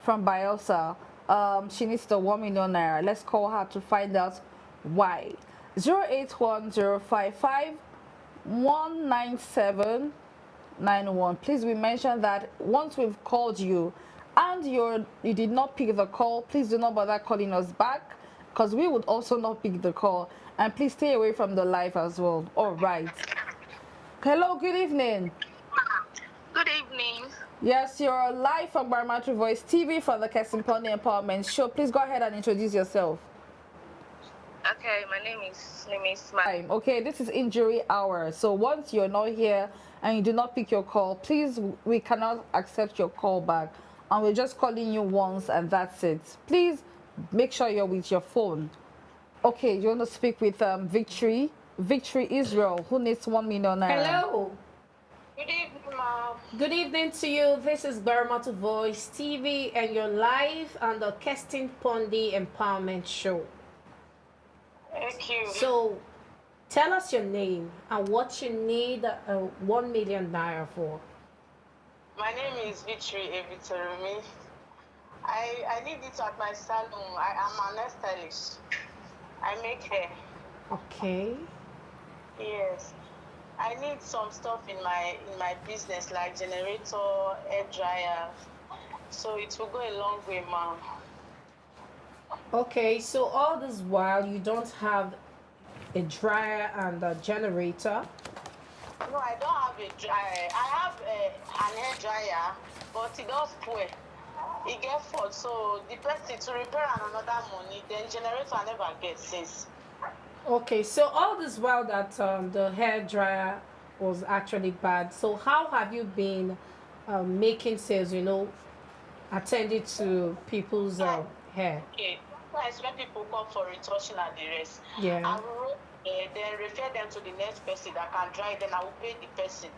from Bielsa. She needs the 1 million naira. Let's call her to find out why. 08105519791. Please, we mentioned that once we've called you and you did not pick the call, please do not bother calling us back because we would also not pick the call. And please stay away from the live as well. All right. Hello, good evening. Good evening. Yes, you're live from GbaramatuVoice TV for the Kestin Pondi Empowerment Show. Please go ahead and introduce yourself. Okay, my name is Okay, this is injury hour. So once you're not here and you do not pick your call, please, we cannot accept your call back. And we're just calling you once and that's it. Please make sure you're with your phone. Okay, you want to speak with Victory Israel, who needs 1 million naira. Hello. Good evening, ma'am. Good evening to you. This is GbaramatuVoice TV and you're live on the Kestin Pondi Empowerment Show. Thank you. So, tell us your name and what you need 1 million naira for. My name is Victory Evitorumi. I need it at my salon. I am an hairstylist. I make hair. Okay. Yes. I need some stuff in my business like generator, hair dryer. So it will go a long way, ma'am. Okay, so all this while you don't have a dryer and a generator? No, I don't have a dryer. I have an hair dryer, but it does spoil. It gets fault, so the person to repair another money, then generator I never get since. Okay, so all this while that the hair dryer was actually bad, so how have you been making sales, attending to people's hair? Okay, that's when people come for retouching and the rest. Yeah. I will then refer them to the next person that can dry, then I will pay the person.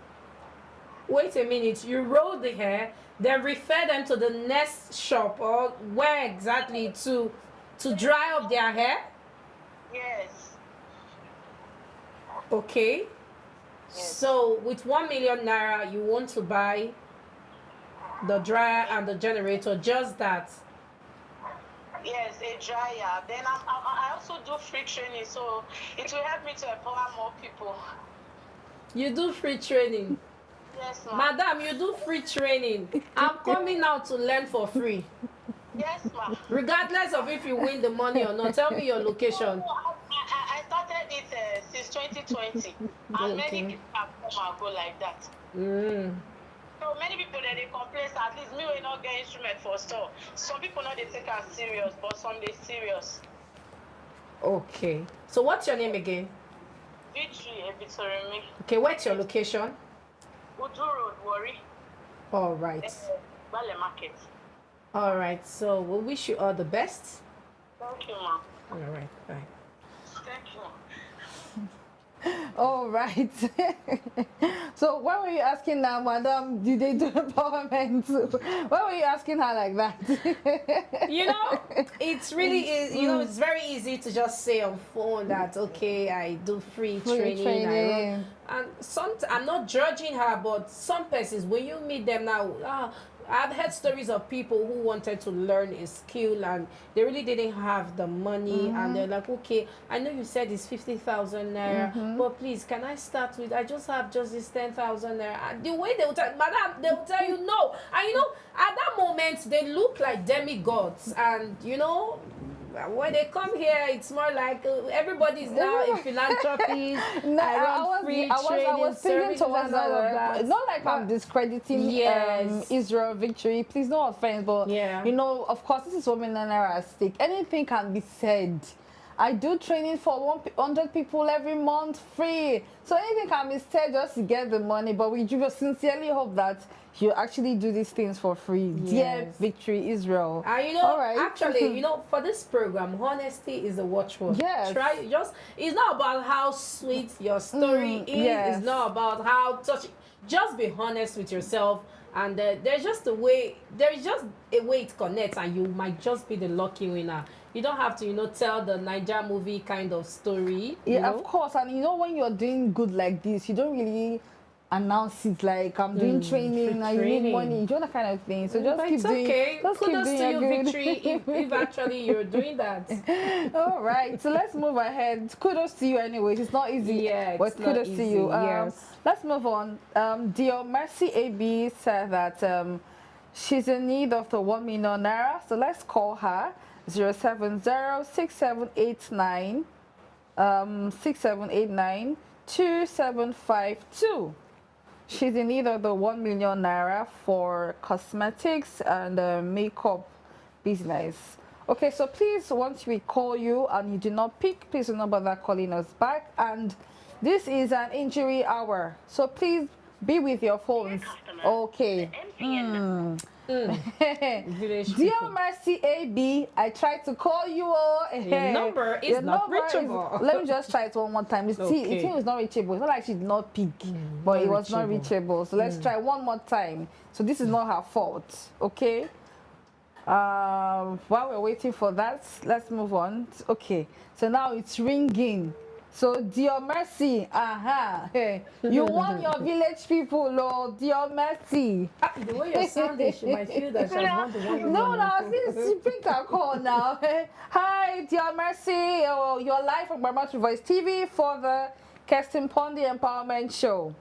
Wait a minute, you roll the hair, then refer them to the next shop or where exactly to dry up their hair? Yes. Okay. Yes. So with 1 million naira, you want to buy the dryer and the generator, just that? Yes, a dryer. Then I also do free training, so it will help me to empower more people. You do free training? Yes, ma'am. Madam, you do free training. I'm coming out to learn for free. Yes, ma'am. Regardless of if you win the money or not, tell me your location. I started it since 2020, and many people have come and go like that. So many people they complain, at least me will not get instrument for store. Some people not they take us serious, but some they serious. Okay. So what's your name again? Victory Evitorumi. Okay, what's your location? Udu Road, Worry. All right. Bale Market. All right. So we wish you all the best. Thank you, ma'am. All right. Bye. Thank you. All right. So why were you asking now, madam, did they do empowerment? Why were you asking her like that? It's really it's very easy to just say on phone that, okay, I do free training. And I'm not judging her, but some persons, when you meet them now, I've heard stories of people who wanted to learn a skill and they really didn't have the money, and they're like, okay, I know you said it's 50,000 naira, but please, can I start with, I just have this 10,000 naira. And the way they will tell, madam, they will tell you no. And at that moment, they look like demigods. And when they come here, it's more like everybody's now a philanthropist. No, I was thinking towards that. Not like I'm discrediting Israel Victory. Please, no offense, but of course, this is women and at stake. Anything can be said. I do training for 100 people every month free. So anything can be said just to get the money. But we just sincerely hope that you actually do these things for free. Yes. Dear Victory Israel. All right. Actually, for this program, honesty is a watchword. Yes. It's not about how sweet your story is. Yes. It's not about how touching. Just be honest with yourself. And there's just a way it connects, and you might just be the lucky winner. You don't have to, tell the Niger movie kind of story. Yeah, of course. And when you're doing good like this, you don't really announce it like I'm doing training and you need money, you know, that kind of thing. So just keep doing. Okay. Just Kudos keep doing to your you, good. Victory, if actually you're doing that. All right, so let's move ahead. Kudos to you, anyways. It's not easy. Yeah, but kudos to you. Yes. Let's move on. Dear Mercy AB said that she's in need of the 1 million naira. So let's call her 070-6789 2752. She's in need of the 1 million naira for cosmetics and makeup business. Okay, so please, once we call you and you do not pick, please do not bother calling us back. And this is an injury hour, so please be with your phones. Okay. Dear Mercy AB, I tried to call you. Your number is not reachable. Let me just try it one more time. See, it was not reachable. It's not like she did not pick, but it was not reachable. So let's try one more time. So this is not her fault. Okay. While we're waiting for that, let's move on. Okay. So now it's ringing. So, dear Mercy, you want your village people, Lord, dear Mercy. The way you're sounding, she might feel that she wants the 1 million. No, she picked her call now. Hi, dear Mercy, you're live from GbaramatuVoice TV for the Kestin Pondi Empowerment Show.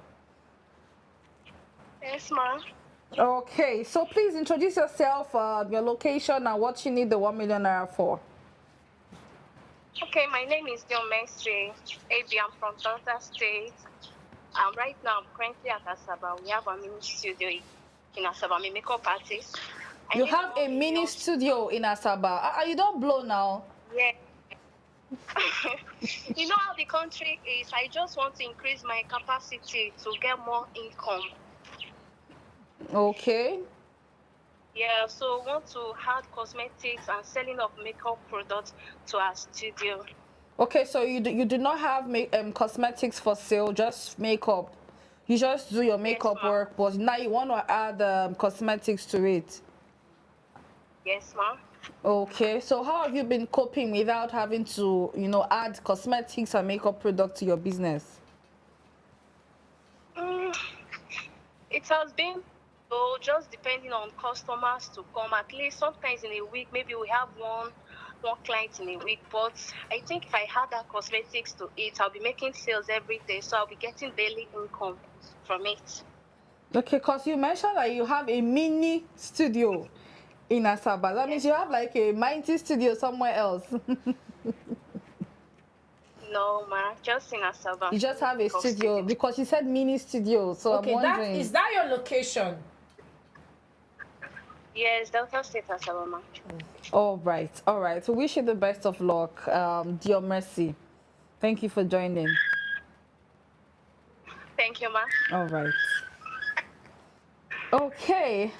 Yes, ma'am. Okay, so please introduce yourself, your location, and what you need the 1 million naira for. Okay, my name is Dion Mestre. AB, I'm from Tantita State. Right now, I'm currently at Asaba. We have a mini studio in Asaba. I'm a makeup artist. You have a mini studio in Asaba. You don't blow now. Yeah. You know how the country is. I just want to increase my capacity to get more income. Okay. Yeah, so want to add cosmetics and selling of makeup products to our studio. Okay, so you do not have cosmetics for sale, just makeup. You just do your makeup work, but now you want to add cosmetics to it. Yes, ma'am. Okay, so how have you been coping without having to, add cosmetics and makeup products to your business? It has been. So just depending on customers to come, at least sometimes in a week, maybe we have one client in a week. But I think if I had that cosmetics to it, I'll be making sales every day. So I'll be getting daily income from it. Okay, because you mentioned that you have a mini studio in Asaba. That means you have like a mighty studio somewhere else. No, ma, just in Asaba. You just have a studio because you said mini studio. So okay, I'm wondering. Is that your location? Yes, Delta State Asaba, ma. All right. So wish you the best of luck, dear Mercy. Thank you for joining. Thank you, ma. All right. Okay.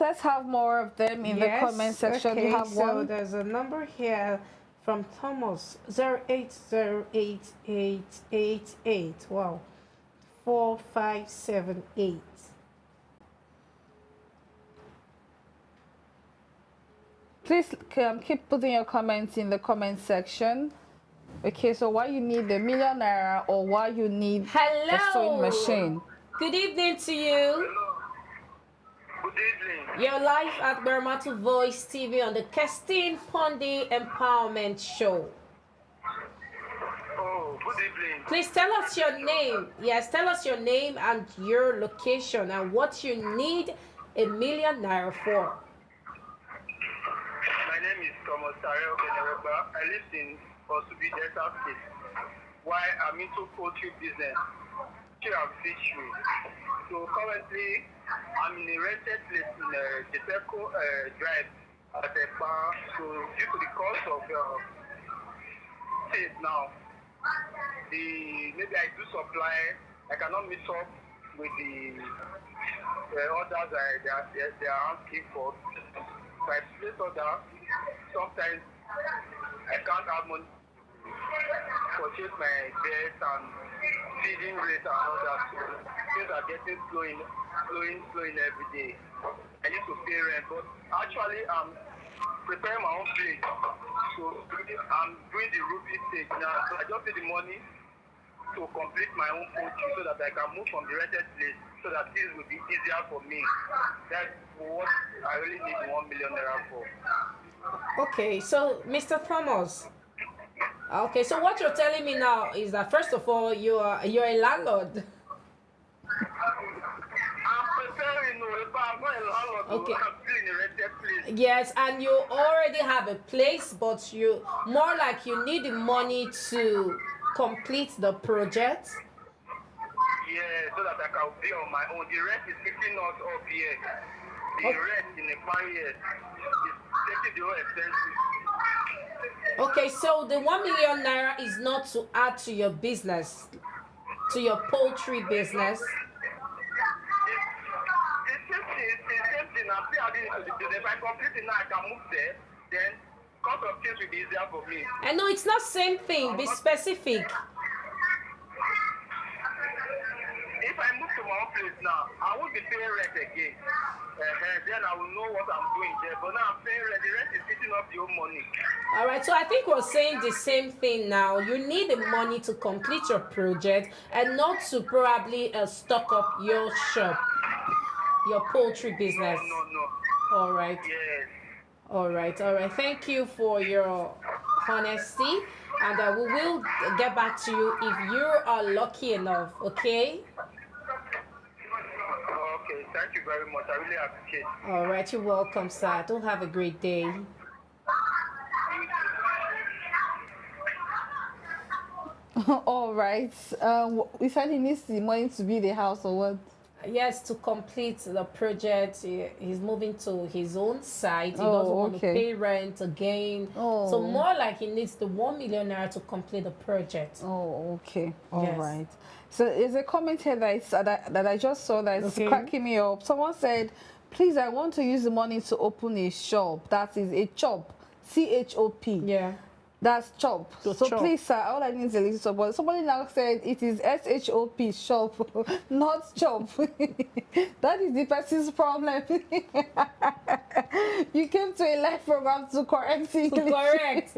Let's have more of them in the comment section. Okay, You have so one. there's a number here from Thomas 0808888. Wow. 4578. Please keep putting your comments in the comment section. Okay, so why you need the million naira or why you need the sewing machine? Good evening to you. Good evening. You're live at GbaramatuVoice TV on the Kestin Pondi Empowerment Show. Oh, good evening. Please tell us your name. Yes, tell us your name and your location and what you need a million naira for. My name is Thomas. I live in Osubi, Delta State. Why I'm into poultry business, chicken and fishery. So currently, I'm in a rented place in the Teco Drive at the bar. So due to the cost of state now, maybe I do supply. I cannot meet up with the orders they are asking for. So I place order. Sometimes I can't have money to purchase my beds and feeding rate and all that. So things are getting slowing every day. I need to pay rent, but actually I'm preparing my own place. So I'm doing the roofing stage now. So I just need the money to complete my own poultry so that I can move from the rented place so that things will be easier for me. That's what I really need the 1 million naira for. Okay, so Mr. Thomas. Okay, so what you're telling me now is that first of all, you're a landlord. I'm preparing, if I'm not a landlord, okay. I'm still in a rented place. Yes, and you already have a place, but you more like you need the money to complete the project. Yeah, so that I can be on my own. The rent is keeping us up here. The rent in the 5 years is taking the whole expenses. Okay, so the 1 million naira is not to add to your business, to your poultry business. It's the same thing. I'm still adding it to the business. If I complete it now, I can move there. Then cost of things will be easier for me. I know it's not same thing. Be specific. If I move to my own place now, I won't be paying rent again. Then I will know what I'm doing there. But now I'm paying rent. The rent is eating up your money. All right, so I think we're saying the same thing now. You need the money to complete your project and not to probably stock up your shop, your poultry business. No. All right. Yes. All right. Thank you for your honesty. And we will get back to you if you are lucky enough, okay? Okay, thank you very much. I really appreciate it. All right, you're welcome, sir. Do have a great day. All right. We said he needs the money to build a house or what? Yes, to complete the project. He's moving to his own site. He doesn't want to pay rent again. So more like he needs the 1 million naira to complete the project. Oh, okay. All right. So there's a comment here that I just saw that is cracking me up. Someone said, please, I want to use the money to open a shop. That is a chop. C-H-O-P. Yeah. That's chop. So please, sir, all I need is a little support. Somebody now said it is S-H-O-P, shop, not chop. That is the person's problem. You came to a live program to correct English. Correct.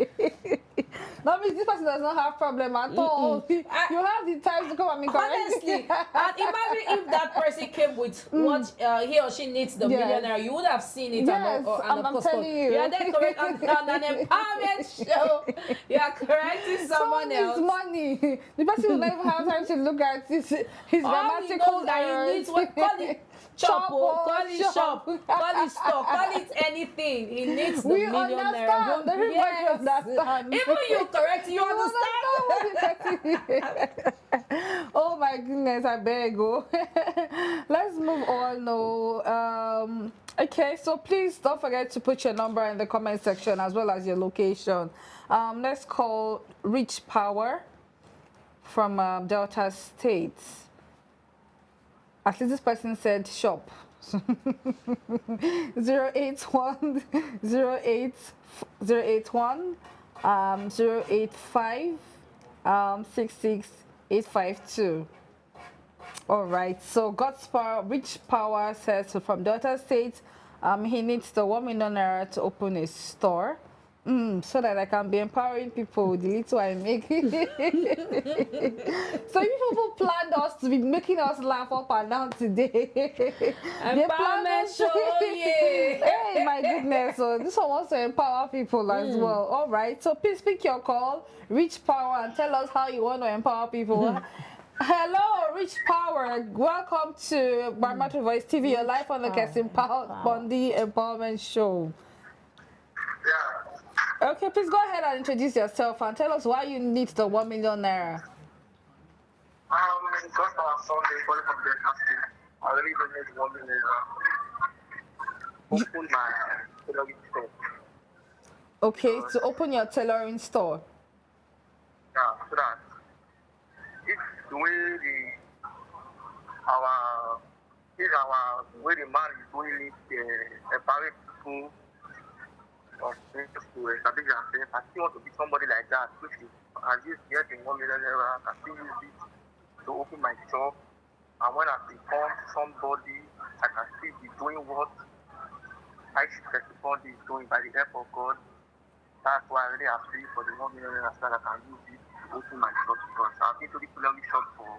That means this person does not have problem at all. You have the time to come and correct. Honestly, imagine if that person came with what he or she needs the millionaire, you would have seen it. Yes, I'm telling you. You are there correct on an empowerment show. You are correcting someone else. Money. The person will never have time to look at his grammatical errors. He needs what? Call it chop, call it shop, call it store, call it anything. He needs the millionaire. Everybody understand. Even you correct, you understand. Oh my goodness, I better go. Let's move on now. Okay, so please don't forget to put your number in the comment section as well as your location. Let's call Rich Power from Delta State. At least this person said shop. 081 085 66852. All right, so God's Power, Rich Power says from Delta State, he needs the 1 million naira to open a store. So that I can be empowering people with the little I make. So you people planned us to be making us laugh up and down today. Empowerment show, yeah. Hey, my goodness. So this one wants to empower people as well. All right. So please pick your call, Rich Power, and tell us how you want to empower people. Hello, Rich Power. Welcome to GbaramatuVoice TV. You're live on the Kestin Pondi Empowerment Show. Yeah. Okay, please go ahead and introduce yourself and tell us why you need the 1 million naira. Just our Sunday, calling from the casting. I really don't need 1 million naira. Open my tailoring store. Okay, to open your tailoring store. Yeah, so that if the way the man is doing it, empowering people. I still want to be somebody like that, which is I just get in 1 million naira, I still use it to open my shop. And when I become somebody, I can still be doing what High Chief Kestin Pondi is doing by the help of God. That's why I really appeal for the 1 million naira so that I can use it open my shop because I've been to the Fulani shop for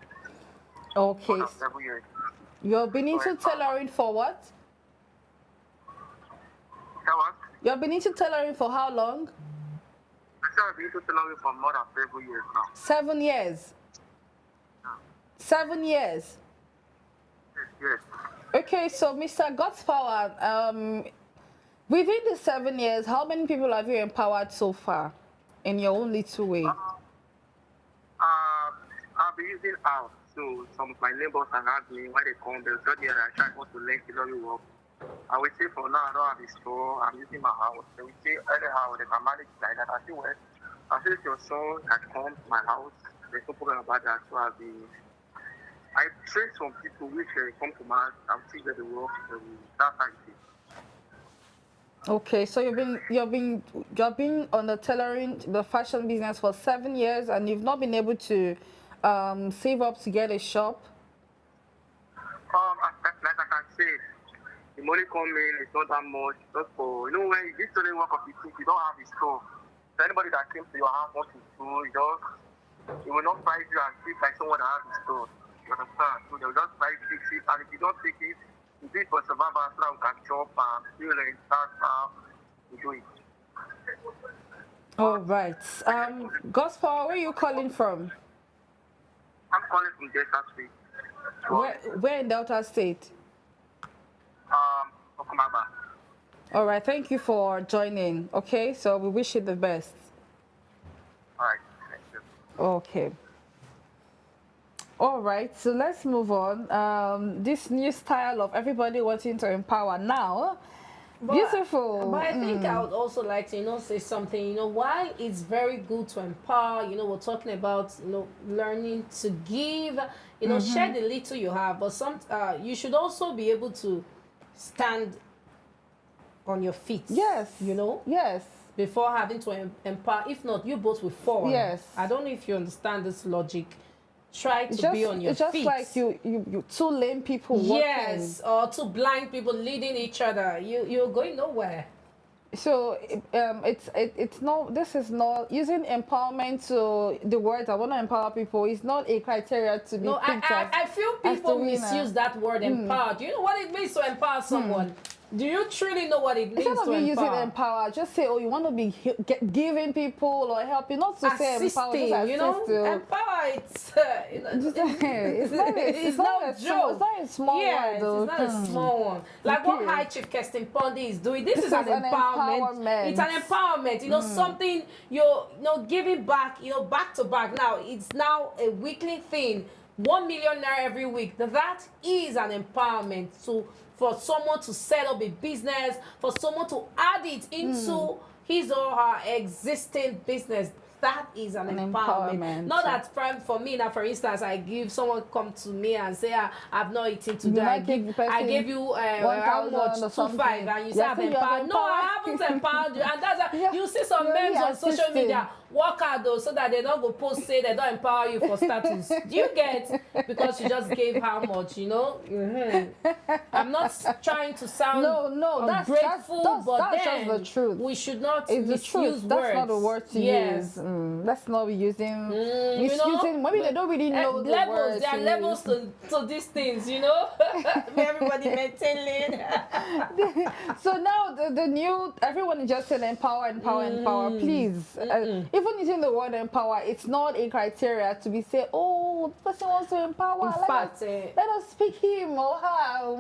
okay. more than 7 years. You've been into tailoring for what? You've been into tailoring for how long? I've been into tailoring for more than 7 years now. 7 years? 7 years? Yes. Okay, so Mr. God's Power, within the 7 years, how many people have you empowered so far in your own little way? I've been using out. So some of my neighbors are asking me when they come, they'll tell me that I try to learn tailoring work. I will say for now I don't have a store, I'm using my house. They will say anyhow they can manage like that. I say well, I say if your son can come to my house, there's no problem about that. So I train some people which come to my house, I'll teach them the work, that's how it is. Okay, so you've been on the tailoring, the fashion business for 7 years, and you've not been able to save up to get a shop. Like I can say, the money coming is not that much. Just for when this tailoring work of the things, you don't have a store. So anybody that came to your house wants to do, it will not price you and treat like someone that has a store. You understand? So they'll just price fix it, and if you don't take it, you do it for survival so that we can chop and feel and start we do it. All right. Gospel, where are you calling from? I'm calling from Delta State. Where in Delta State? Okumaba. All right. Thank you for joining. Okay. So we wish you the best. All right. Thank you. Okay. All right, so let's move on. This new style of everybody wanting to empower now. Beautiful. But I think I would also like to, say something, while it's very good to empower, we're talking about, learning to give, share the little you have, but you should also be able to stand on your feet. Yes. Yes. Before having to empower. If not, you both will fall. Yes. I don't know if you understand this logic. Try to be on your feet. It's just like you two lame people working. Yes, or two blind people leading each other. You're going nowhere. So it's not. This is not using empowerment to the words I want to empower people. Is not a criteria to be. No, I feel people misuse that word empower. Do you know what it means to empower someone? Do you truly know what it means to empower? Instead of using empower, just say, oh, you want to be giving people or helping, not to say empower, just assist. Empower, it's not a joke. It's not a small one, though. It's not a small one. Like what High Chief Kestin Pondi is doing. This is an empowerment. It's an empowerment. Something you're giving back, back to back. Now, it's now a weekly thing. 1 million naira every week. That is an empowerment. So for someone to set up a business, for someone to add it into his or her existing business, that is an empowerment. Not that for me now, for instance, I give someone come to me and say, I've not eaten today. I gave you how much? 2,500, and you say I've empowered. No, I haven't empowered you. And that's you see some memes on social media. Work out though, so that they don't go post say they don't empower you for status. Do you get? Because you just gave how much, I'm not trying to sound ungrateful, but that's just the truth. We should not misuse words. That's not a word to use. Let's not be using misusing. Maybe they don't really know the words. There are levels to these things, Everybody maintaining. So now the new everyone is just saying empower. Please. Even using the word empower, it's not a criteria to be say, oh, the person wants to empower. Let us pick him or her.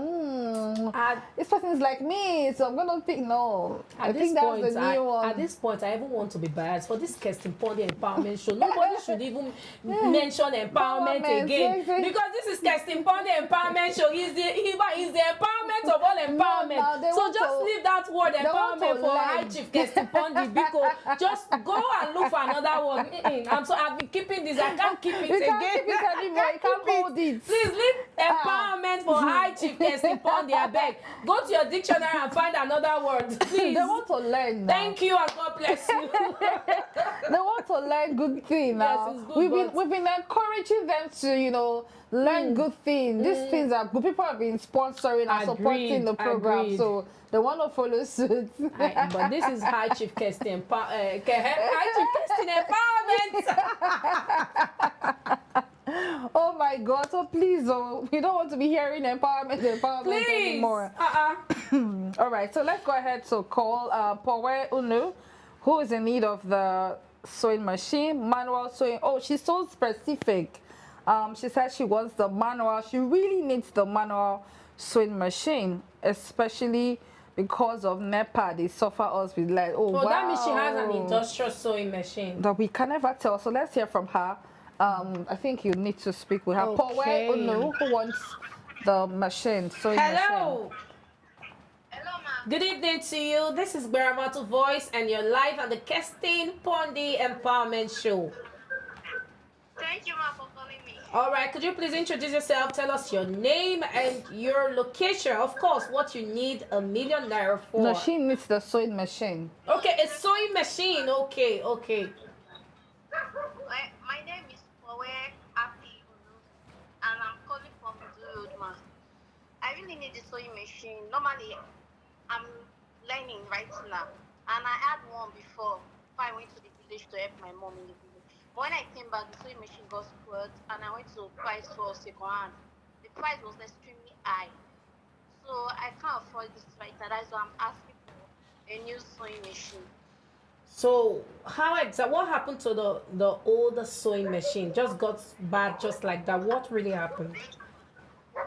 This person is like me, so I'm gonna pick. No, I think that's the new one. At this point, I even want to be biased for this Kestin Pondi Empowerment Show. Nobody should even mention empowerment again because this is Kestin Pondi Empowerment Show. He's the empowerment of all empowerment. So just leave that word empowerment for High Chief Kestin Pondi because just go and look for another one. I've been keeping this. I can't keep it again. Keep it anymore. You can't hold it. Please leave empowerment for High Chief Kestin Pondi. I beg. Go to your dictionary and find another word. Please. They want to learn now. Thank you and God bless you. They want to learn good things now. Yes, it's good, we've been encouraging them to learn good things. These things are good. People have been sponsoring and supporting the program. So they want to follow suit. But this is High Chief Kestin. High Chief Kestin Kestin Empowerment. Oh my God! So please, we don't want to be hearing empowerment anymore. All right, so let's go ahead to call Powe Unu, who is in need of the sewing machine, manual sewing. Oh, she's so specific. She said she wants the manual. She really needs the manual sewing machine, especially because of NEPA. They suffer us with like, wow. That means she has an industrial sewing machine. That we can never tell. So let's hear from her. I think you need to speak with her. Okay. Powe Unu, who wants the machine, sewing machine. Hello, ma'am. Good evening to you. This is GbaramatuVoice, and you're live on the Kestin Pondi Empowerment Show. Thank you, ma'am, for calling me. All right, could you please introduce yourself? Tell us your name and your location. Of course, what you need $1 million for. No, she needs the sewing machine. Okay, a sewing machine. Okay. My name is Powe Unu, and I'm calling from Zurudma. I really need the sewing machine. Normally, I'm learning right now, and I had one before I went to the village to help my mom in the village. When I came back, the sewing machine got spoiled, and I went to price for second hand. The price was extremely high, so I can't afford this right now. That's why I'm asking for a new sewing machine. So what happened to the older sewing machine? Just got bad just like that. What really happened?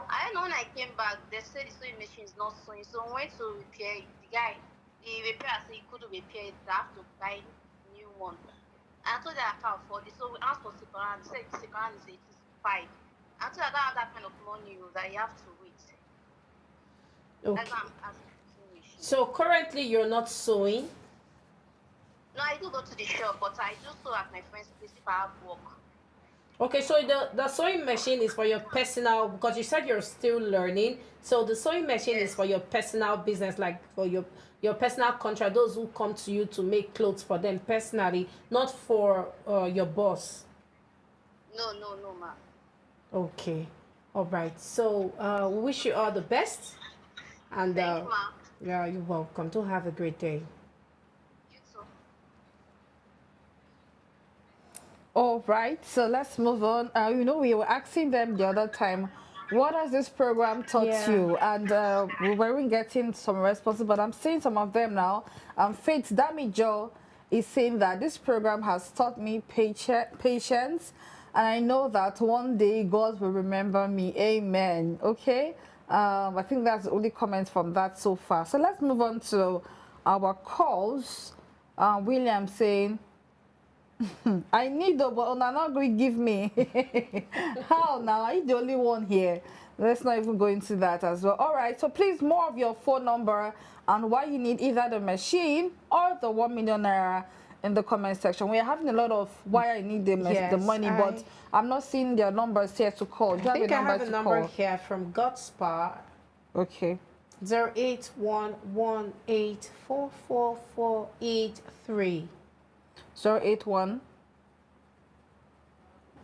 I don't know, when I came back, they said the sewing machine is not sewing. So I went to repair it. The repairer said he couldn't repair it. I have to buy a new one. And I told her I can't afford it. So we asked for second hand. They said second hand is 85. I told her I don't have that kind of money, that you have to wait. Okay. That's why I'm asking for sewing machine. So currently you're not sewing? No, I do go to the shop, but I do sew at my friend's place if I have work. Okay, so the sewing machine is for your personal, because you said you're still learning. So the sewing machine is for your personal business, like for your personal contract, those who come to you to make clothes for them personally, not for your boss. No, ma'am. Okay, all right. So we wish you all the best. And Thank you, ma'am. yeah, you're welcome. Do have a great day. All right, so let's move on. We were asking them the other time, what has this program taught you? And we weren't getting some responses, but I'm seeing some of them now. Faith Damijo is saying that this program has taught me patience, and I know that one day God will remember me. Amen. Okay, I think that's the only comment from that so far. So let's move on to our calls. William saying, I need the but not going to give me. How now? Are you the only one here? Let's not even go into that as well. All right, so please, more of your phone number and why you need either the machine or the 1 million naira in the comment section. We're having a lot of why I need the money, but I'm not seeing their numbers here to call. Do you I have a number call? here from Godspar. Okay. 08118444483. 081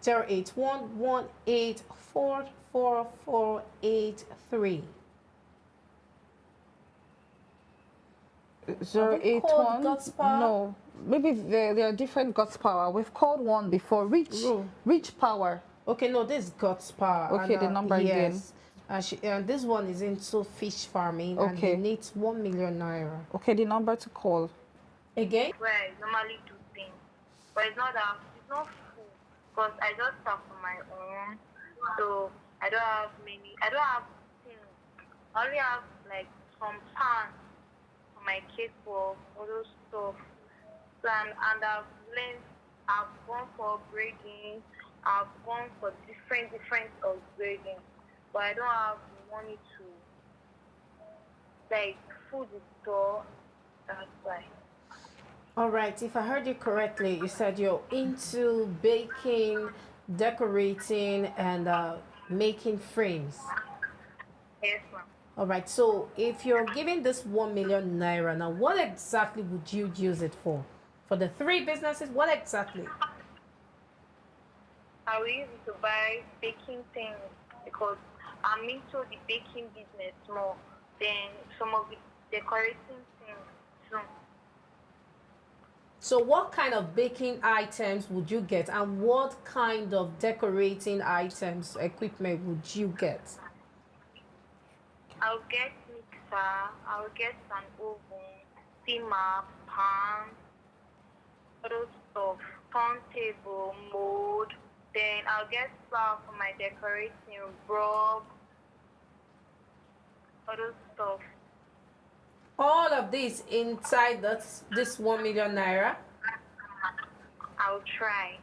08118444483. 081 no, maybe there are different God's power. We've called one before. Rich power. Okay, no, this is God's power. Okay, the number again. This one is into fish farming. Okay. And he needs 1 million naira. Okay, the number to call. Again? Where I normally do things, but it's not full, because I just start on my own, so I don't have things. I only have like some pants for my cake for all those stuff. So, and I've gone for braiding, I've gone for different of braiding, but I don't have money to like food the store. That's why. All right, if I heard you correctly, you said you're into baking, decorating, and making frames. Yes, ma'am. All right, so if you're giving this 1 million naira, now what exactly would you use it for? For the 3 businesses, what exactly? I will use it to buy baking things because I'm into the baking business more than some of the decorating things too. So what kind of baking items would you get, and what kind of decorating items, equipment would you get? I'll get mixer, I'll get an oven, steamer, pan, other stuff, turntable, mold. Then I'll get flour for my decorating, rug, other stuff. All of this inside this 1 million naira? I'll try.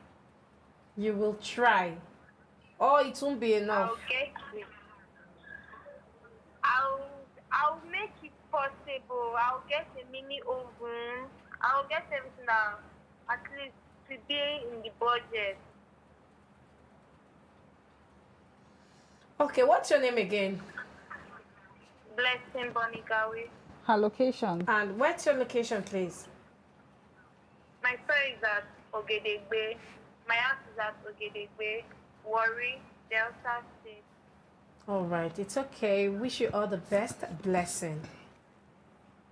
You will try. Or it won't be enough. I'll get it. I'll make it possible. I'll get a mini oven. I'll get everything that at least to be in the budget. Okay, what's your name again? Blessing Bonigawe. Her location. And what's your location, please? My store is at Ogedegbe. My house is at Ogedegbe, Warri, Delta State. All right, it's okay. Wish you all the best. Blessing.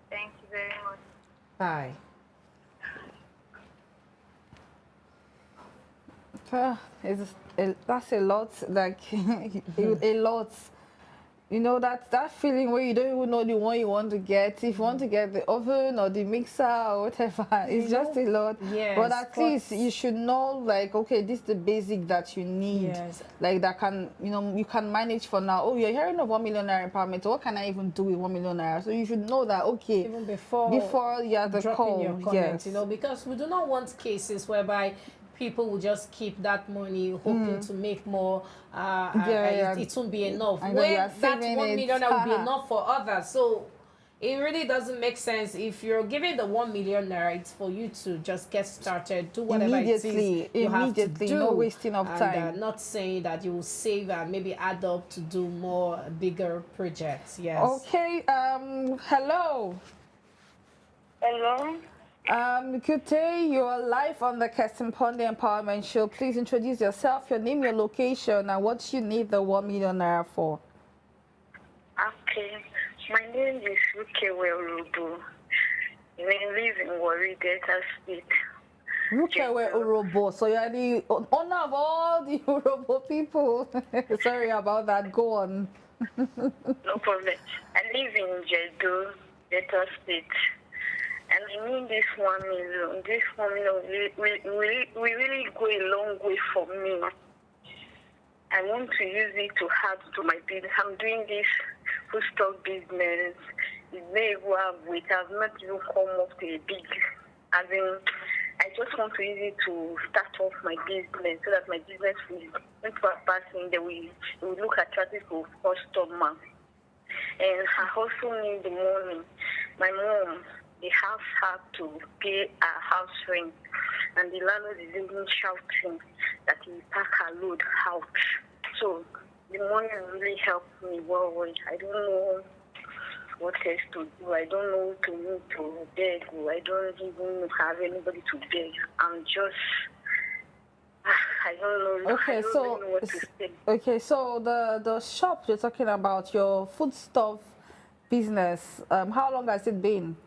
Thank you very much. Bye. That's a lot, like a lot. You know, that feeling where you don't even know the one you want to get. If you want to get the oven or the mixer or whatever, it's just a lot. Yes, but at least you should know, like, okay, this is the basic that you need. Yes. Like, that can, you know, you can manage for now. Oh, you're hearing of 1 million naira empowerment. What can I even do with 1 million naira? So you should know that, okay, even before you have the call. Your comment, you know, because we do not want cases whereby people will just keep that money hoping to make more. It won't be enough. When that 1 million will be enough for others. So it really doesn't make sense. If you're giving the 1 million naira, it's for you to just get started, do whatever it is you have to do. No wasting of time. And not saying that you will save and maybe add up to do more bigger projects. Yes. Okay. Hello. Hello. Good day. You're live on the Kestin Pondi Empowerment Show. Please introduce yourself, your name, your location, and what you need the 1 million naira for. Okay. My name is Rukewe Urobo. I live in Warri, Delta State. Rukewe Urobo. So you're the owner of all the Urobo people. Sorry about that. Go on. No problem. I live in Jedo, Delta State. And I mean this 1 million. This 1 million will really go a long way for me. I want to use it to add to my business. I'm doing this foodstuff business. It's very well with. I've not even come up to a big. I just want to use it to start off my business so that my business will not passing. They will look attractive for customers. And I also need the money. My mom, the house had to pay her house rent, and the landlord is even shouting that he pack her load out. So the money really helped me well. I don't know what else to do. I don't know to move to beg. I don't even have anybody to beg. I'm just, I don't know. Okay, so know what to say. Okay, so the shop you're talking about, your foodstuff business, how long has it been?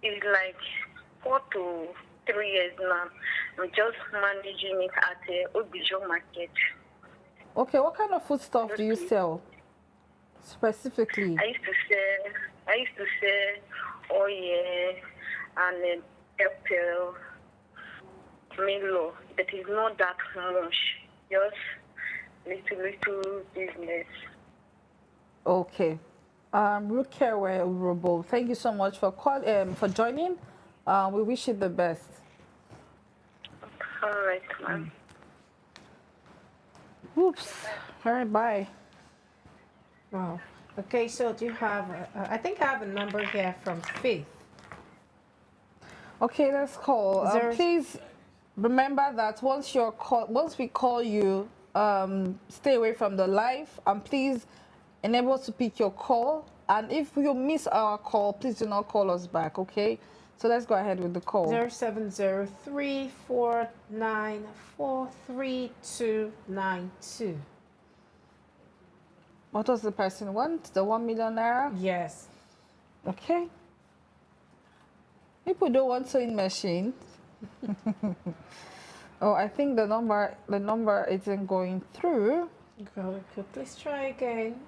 It's like 4 to 3 years now. I'm just managing it at the Obijo market. Okay, what kind of food stuff do you sell specifically? I used to sell oil and pepper, Milo, but it's not that much. Just little business. Okay. Rukewe Urobo, thank you so much for for joining. We wish you the best. All right, ma'am. Oops. All right, bye. Wow. Okay, so do you have, I think I have a number here from Faith. Okay, let's call. Please remember that once we call you, stay away from the live, and please enable us to pick your call. And if you miss our call, please do not call us back, okay? So let's go ahead with the call. 0703494392. What does the person want? The 1 million naira? Yes. Okay. People don't want sewing machine. Oh, I think the number isn't going through. Go, please try again.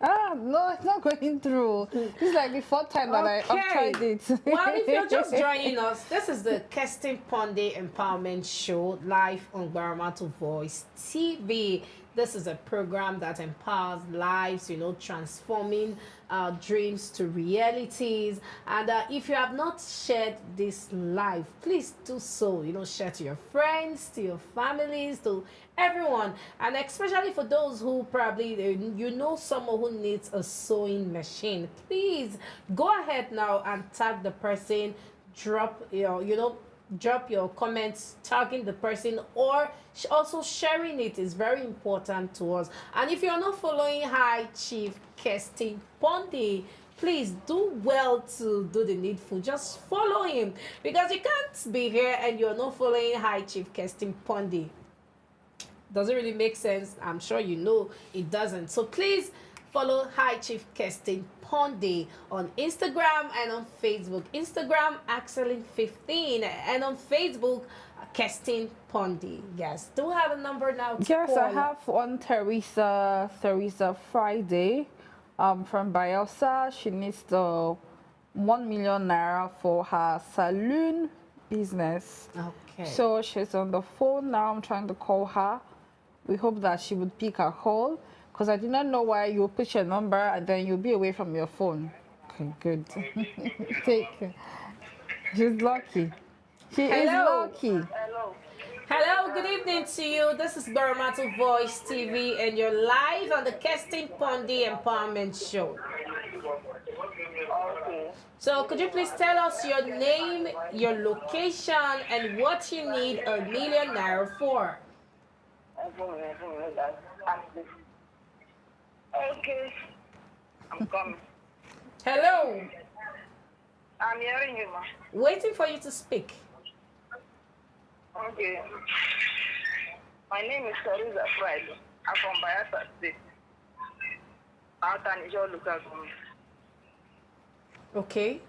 Ah, no, it's not going through. This is like the fourth time that I've tried it. Well, if you're just joining us, this is the Kestin Pondi Empowerment Show live on GbaramatuVoice TV. This is a program that empowers lives, you know, transforming dreams to realities. And if you have not shared this live, please do so. You know, share to your friends, to your families, to everyone. And especially for those who probably, you know, someone who needs a sewing machine. Please go ahead now and tag the person, drop your, you know, drop your comments tagging the person, or also sharing it is very important to us. And if you're not following High Chief Kestin Pondi, please do well to do the needful. Just follow him, because you can't be here and you're not following High Chief Kestin Pondi. Doesn't really make sense. I'm sure you know it doesn't. So please follow High Chief Kestin Pondi on Instagram and on Facebook. Instagram, Excellent15, and on Facebook, Kestin Pondi. Yes. Do we have a number now? Yes, call? I have one Teresa Friday from Bayelsa. She needs the 1 million naira for her saloon business. Okay. So she's on the phone now. I'm trying to call her. We hope that she would pick her call, because I do not know why you put your number and then you'll be away from your phone. Okay, good. Take care. She's lucky. She is lucky. Hello. Hello, good evening to you. This is GbaramatuVoice TV, and you're live on the Kestin Pondi Empowerment Show. Okay. So could you please tell us your name, your location, and what you need a million naira for? Okay. I'm coming. Hello. I'm hearing you, ma. Waiting for you to speak. Okay. My name is Teresa Friday. I'm from Bayelsa State. Tantita local government. Okay.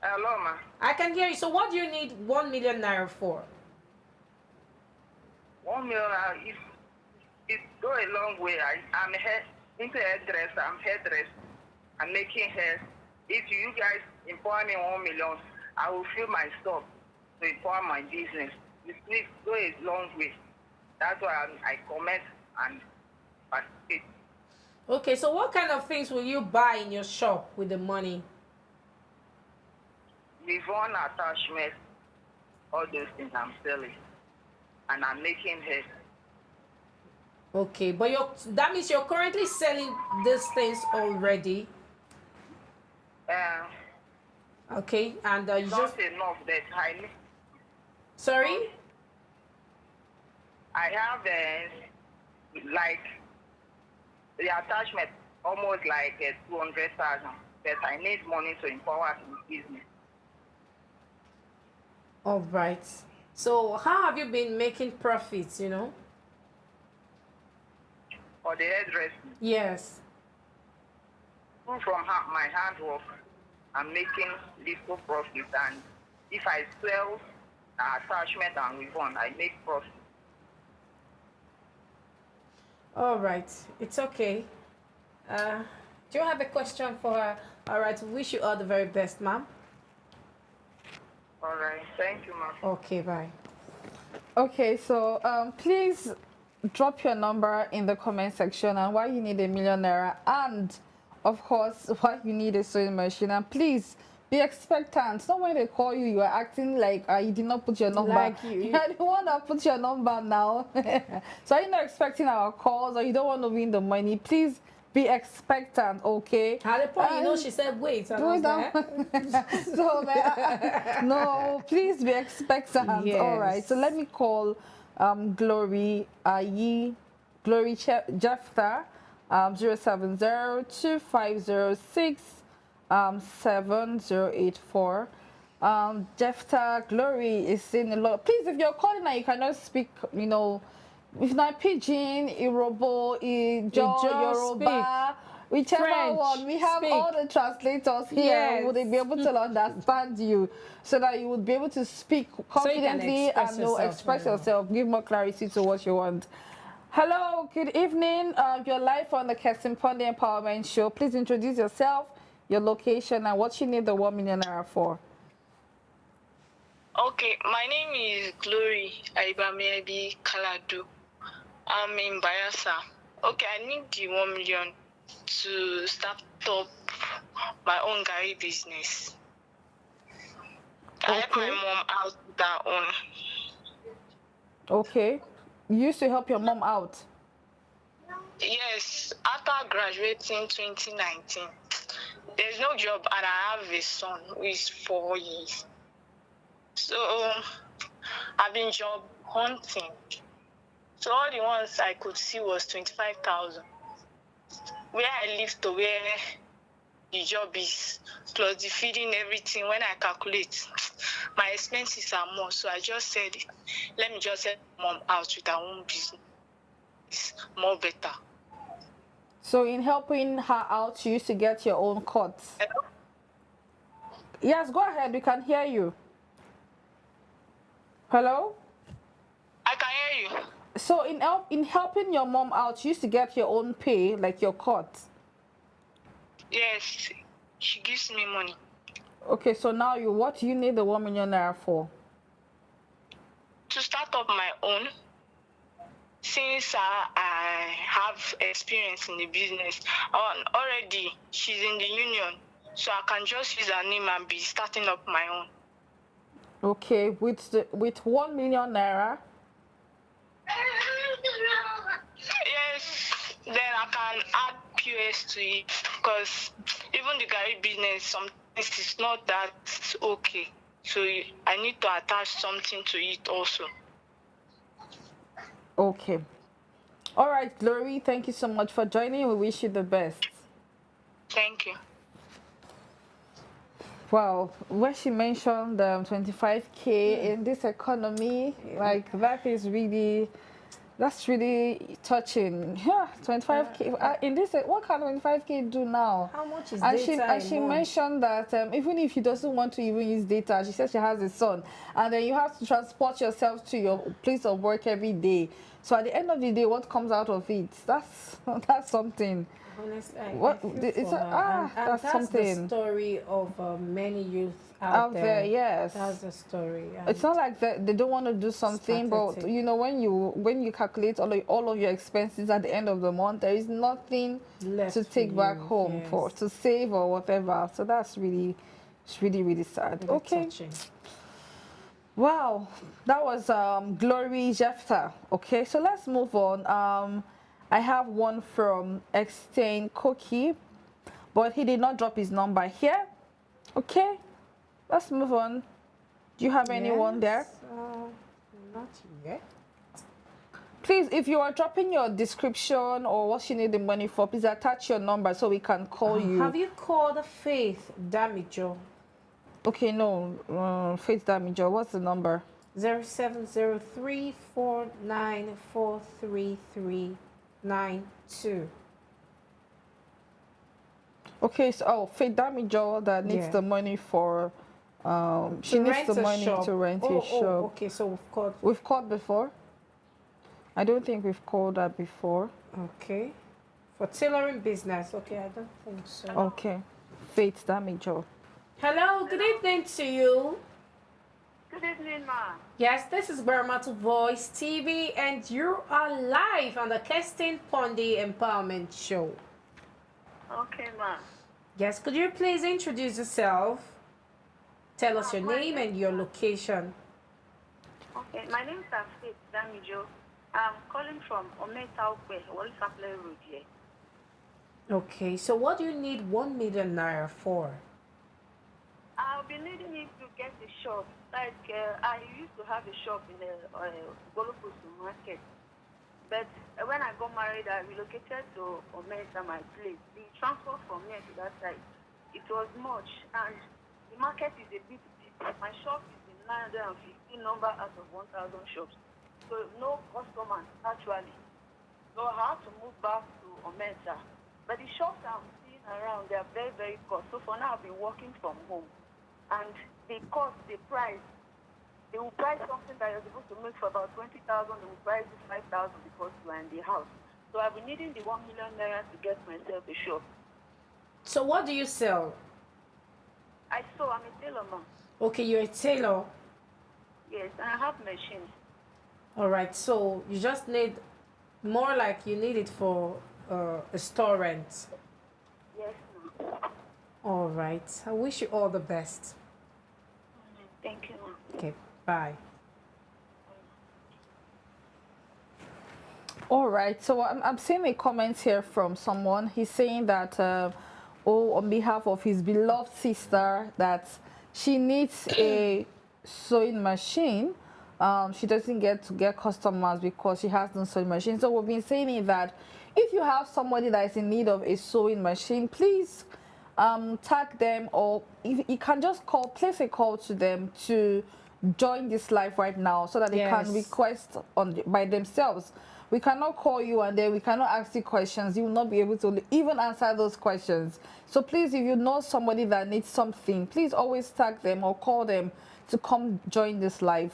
Hello, ma. I can hear you. So what do you need 1 million naira for? 1 million naira, it go a long way. I'm into hairdresser. I'm hairdresser. I'm making hair. If you guys empower me 1 million, I will fill my stock to empower my business. It go a long way. That's why I comment and participate. Okay, so what kind of things will you buy in your shop with the money? Before attachment, all those things I'm selling, and I'm making hair. Okay, but that means you're currently selling these things already. Okay, and you just enough that I need. Sorry? I have like the attachment almost like 200,000, but I need money to empower the business. All right. So how have you been making profits, you know? For the hairdressing? Yes. From my handwork, I'm making little profit, and if I sell attachment and ribbon, I make profit. All right. It's okay. Do you have a question for her? All right. Wish you all the very best, ma'am. All right. Thank you, ma'am. Okay, bye. Okay, so please drop your number in the comment section and why you need a million naira, and of course why you need a sewing machine. And please be expectant. Not when they call you, you are acting like you did not put your number. Like you. You're the one that put your number now. So you're not expecting our calls, or you don't want to win the money. Please be expectant, okay? At the point, you know, she said, wait. So, no, please be expectant. Yes. All right. So let me call Glory Jephthah 070-2506-7084. Jephthah, Glory is saying a lot. Please, if you're calling and you cannot speak, you know, if not Pidgin, Irobo, Ijo, Yoruba, whichever French, one. We have all the translators here. Yes. Would they be able to understand you so that you would be able to speak confidently and express yourself, give more clarity to what you want. Hello, good evening. You're live on the Kestin Pondi Empowerment Show. Please introduce yourself, your location, and what you need the 1 million naira for. Okay, my name is Glory Aibamebi Kaladu. I'm in Bayelsa. Okay, I need the 1 million to start up my own Gary business. I help my mom out with her own. Okay. You used to help your mom out? Yes, after graduating 2019, there's no job and I have a son who is 4 years. So I've been job hunting. So all the ones I could see was 25,000. Where I live to where the job is, plus the feeding, everything, when I calculate, my expenses are more. So I just said, let me just help mom out with her own business. It's more better. So in helping her out, you used to get your own cuts? Hello? Yes, go ahead. We can hear you. Hello? I can hear you. So in helping your mom out, you used to get your own pay, like your cut? Yes, she gives me money. Okay, so now what do you need the 1 million naira for? To start up my own, since I have experience in the business, and already she's in the union, so I can just use her name and be starting up my own. Okay, with 1 million naira? Yes, then I can add POS to it, because even the Gary business, sometimes it's not that okay. So I need to attach something to it also. Okay. All right, Glory, thank you so much for joining. We wish you the best. Thank you. Wow, when she mentioned 25K in this economy, like that's really touching. Yeah, 25K. In this, what can 25K do now? How much is and data? And she mentioned that even if she doesn't want to even use data, she says she has a son, and then you have to transport yourself to your place of work every day. So at the end of the day, what comes out of it? That's something. Honestly, that's something. The story of many youth out there. Yes, that's the story. It's not like they don't want to do something, but you know, when you calculate all of your expenses at the end of the month, there is nothing left to take back home to save or whatever. So that's really sad. Really touching. Wow, that was Glory Jefta. Okay, so let's move on. I have one from Kestin Pondi, but he did not drop his number here. Okay, let's move on. Do you have anyone there? Not yet. Please, if you are dropping your description or what you need the money for, please attach your number so we can call you. Have you called Faith Damijo? Okay, no, Faith Damijo. What's the number? 0703494332. Okay, so Faith Damijo that needs the money for she needs the money to rent a shop. Okay, so we've called before. I don't think we've called her before. Okay, for tailoring business. Okay, I don't think so. Okay, Faith Damijo. Hello, good evening to you. Good evening, ma. Yes, this is GbaramatuVoice TV, and you are live on the Kestin Pondi Empowerment Show. Okay, ma. Yes, could you please introduce yourself? Tell us your name and your location. Okay, my name is Faith Damijo. I'm calling from Ometaupe, Walisapple Road here. Okay, so what do you need 1 million naira for? I'll be needing it to get a shop. Like, I used to have a shop in the Goloposu market. But when I got married, I relocated to Ometa, my place. The transport from here to that side, it was much. And the market is a bit deep. My shop is in 915 number out of 1,000 shops. So no customers, actually. So I had to move back to Ometa. But the shops I'm seeing around, they are very, very cost. So for now, I've been working from home. And the cost, the price, they will price something that you're supposed to make for about 20,000, they will price it 5,000 because you are in the house. So I've been needing the 1 million naira to get myself a shop. So what do you sell? I'm a tailor, ma'am. Okay, you're a tailor. Yes, and I have machines. All right, so you just need more like you need it for a store rent. Yes, ma'am. All right, I wish you all the best. Thank you, ma'am. Okay, bye. All right, so I'm seeing a comment here from someone. He's saying that, on behalf of his beloved sister, that she needs a sewing machine. She doesn't get customers because she has no sewing machine. So we've been saying that if you have somebody that is in need of a sewing machine, please tag them, or if you can just place a call to them to join this live right now so that they can request by themselves. We cannot call you and then we cannot ask you questions. You will not be able to even answer those questions. So please, if you know somebody that needs something, please always tag them or call them to come join this live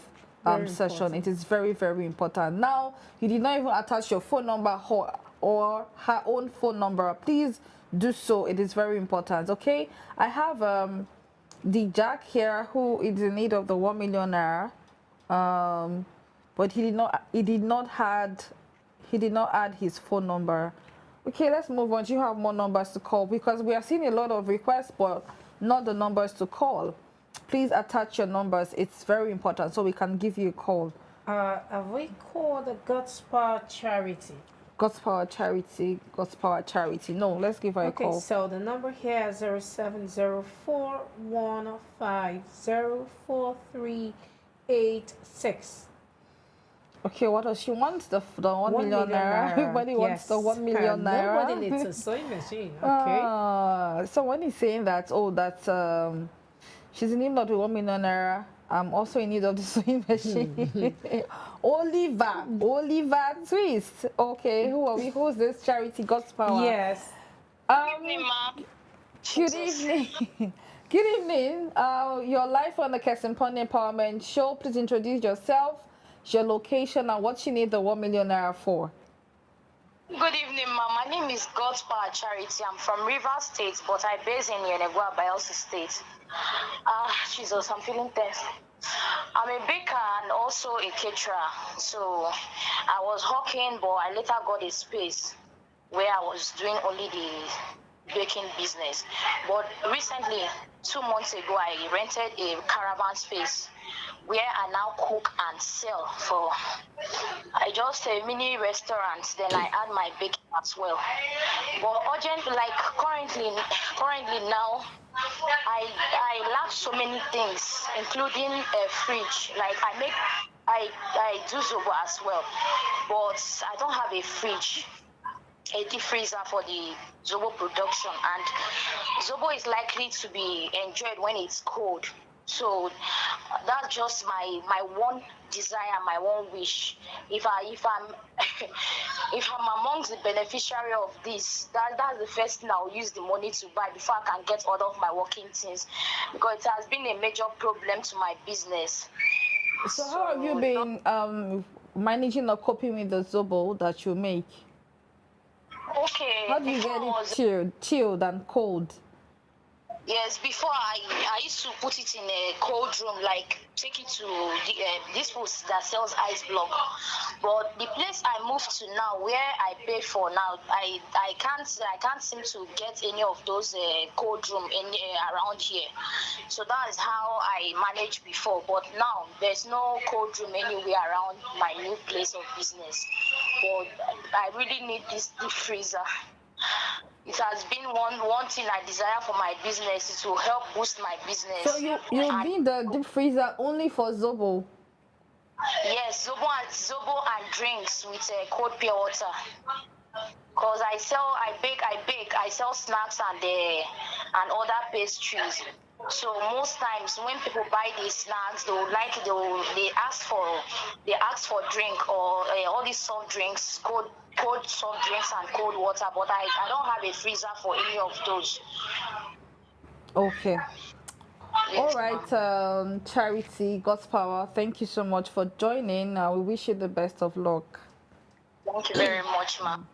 session. It is very, very important. Now, you did not even attach your phone number or her own phone number. Please do so. It is very important. Okay, I have the Jack here who is in need of the 1 million naira, but he did not add his phone number. Okay, let's move on. You have more numbers to call because we are seeing a lot of requests, but not the numbers to call. Please attach your numbers. It's very important so we can give you a call. Have we called the God's Power Charity? God's Power Charity. God's Power Charity. No, let's give her a call. Okay, so the number here is 0704-150-4386. Okay, what does she want? The 1 million naira. Everybody wants the 1 million naira. Nobody needs a sewing machine. Okay. So when he's saying that, she's in need of the 1 million naira, I'm also in need of the sewing machine. Oliver Twist. Okay, who are we? Who's this? Charity God's Power. Yes. Good evening, ma'am. Good evening. Good evening. You're live on the Kestin Pondi Empowerment Show. Please introduce yourself, your location, and what you need the 1 million naira for. Good evening, ma'am. My name is God's Power Charity. I'm from Rivers State, but I base in Yenegua, Bayelsa State. Jesus, I'm feeling tense. I'm a baker and also a caterer. So I was hawking, but I later got a space where I was doing only the baking business. But recently, 2 months ago, I rented a caravan space where I now cook and sell for just a mini restaurant. Then I add my baking as well. But currently now, I lack so many things, including a fridge. Like I do Zobo as well, but I don't have a fridge, a deep freezer for the Zobo production, and Zobo is likely to be enjoyed when it's cold. So that's just my one desire, my one wish. If I'm amongst the beneficiary of this, that's the first thing I'll use the money to buy before I can get all of my working things, because it has been a major problem to my business. So how have you been managing or coping with the Zobo that you make? Okay. How do you get it chilled and cold? Yes, before I used to put it in a cold room, like take it to this place that sells ice block. But the place I moved to now, where I pay for now, I can't seem to get any of those cold room around here. So that is how I managed before. But now there's no cold room anywhere around my new place of business. But I really need this deep freezer. It has been one thing I desire for my business, is to help boost my business. So you need the deep freezer only for Zobo? Yes, Zobo and drinks with cold pure water. Because I bake, I sell snacks and other pastries. So most times when people buy these snacks, they ask for drink or all these soft drinks, cold cold soft drinks and cold water, but I don't have a freezer for any of those. Okay. All right, Charity, God's Power, thank you so much for joining. We wish you the best of luck. Thank you very much, ma'am.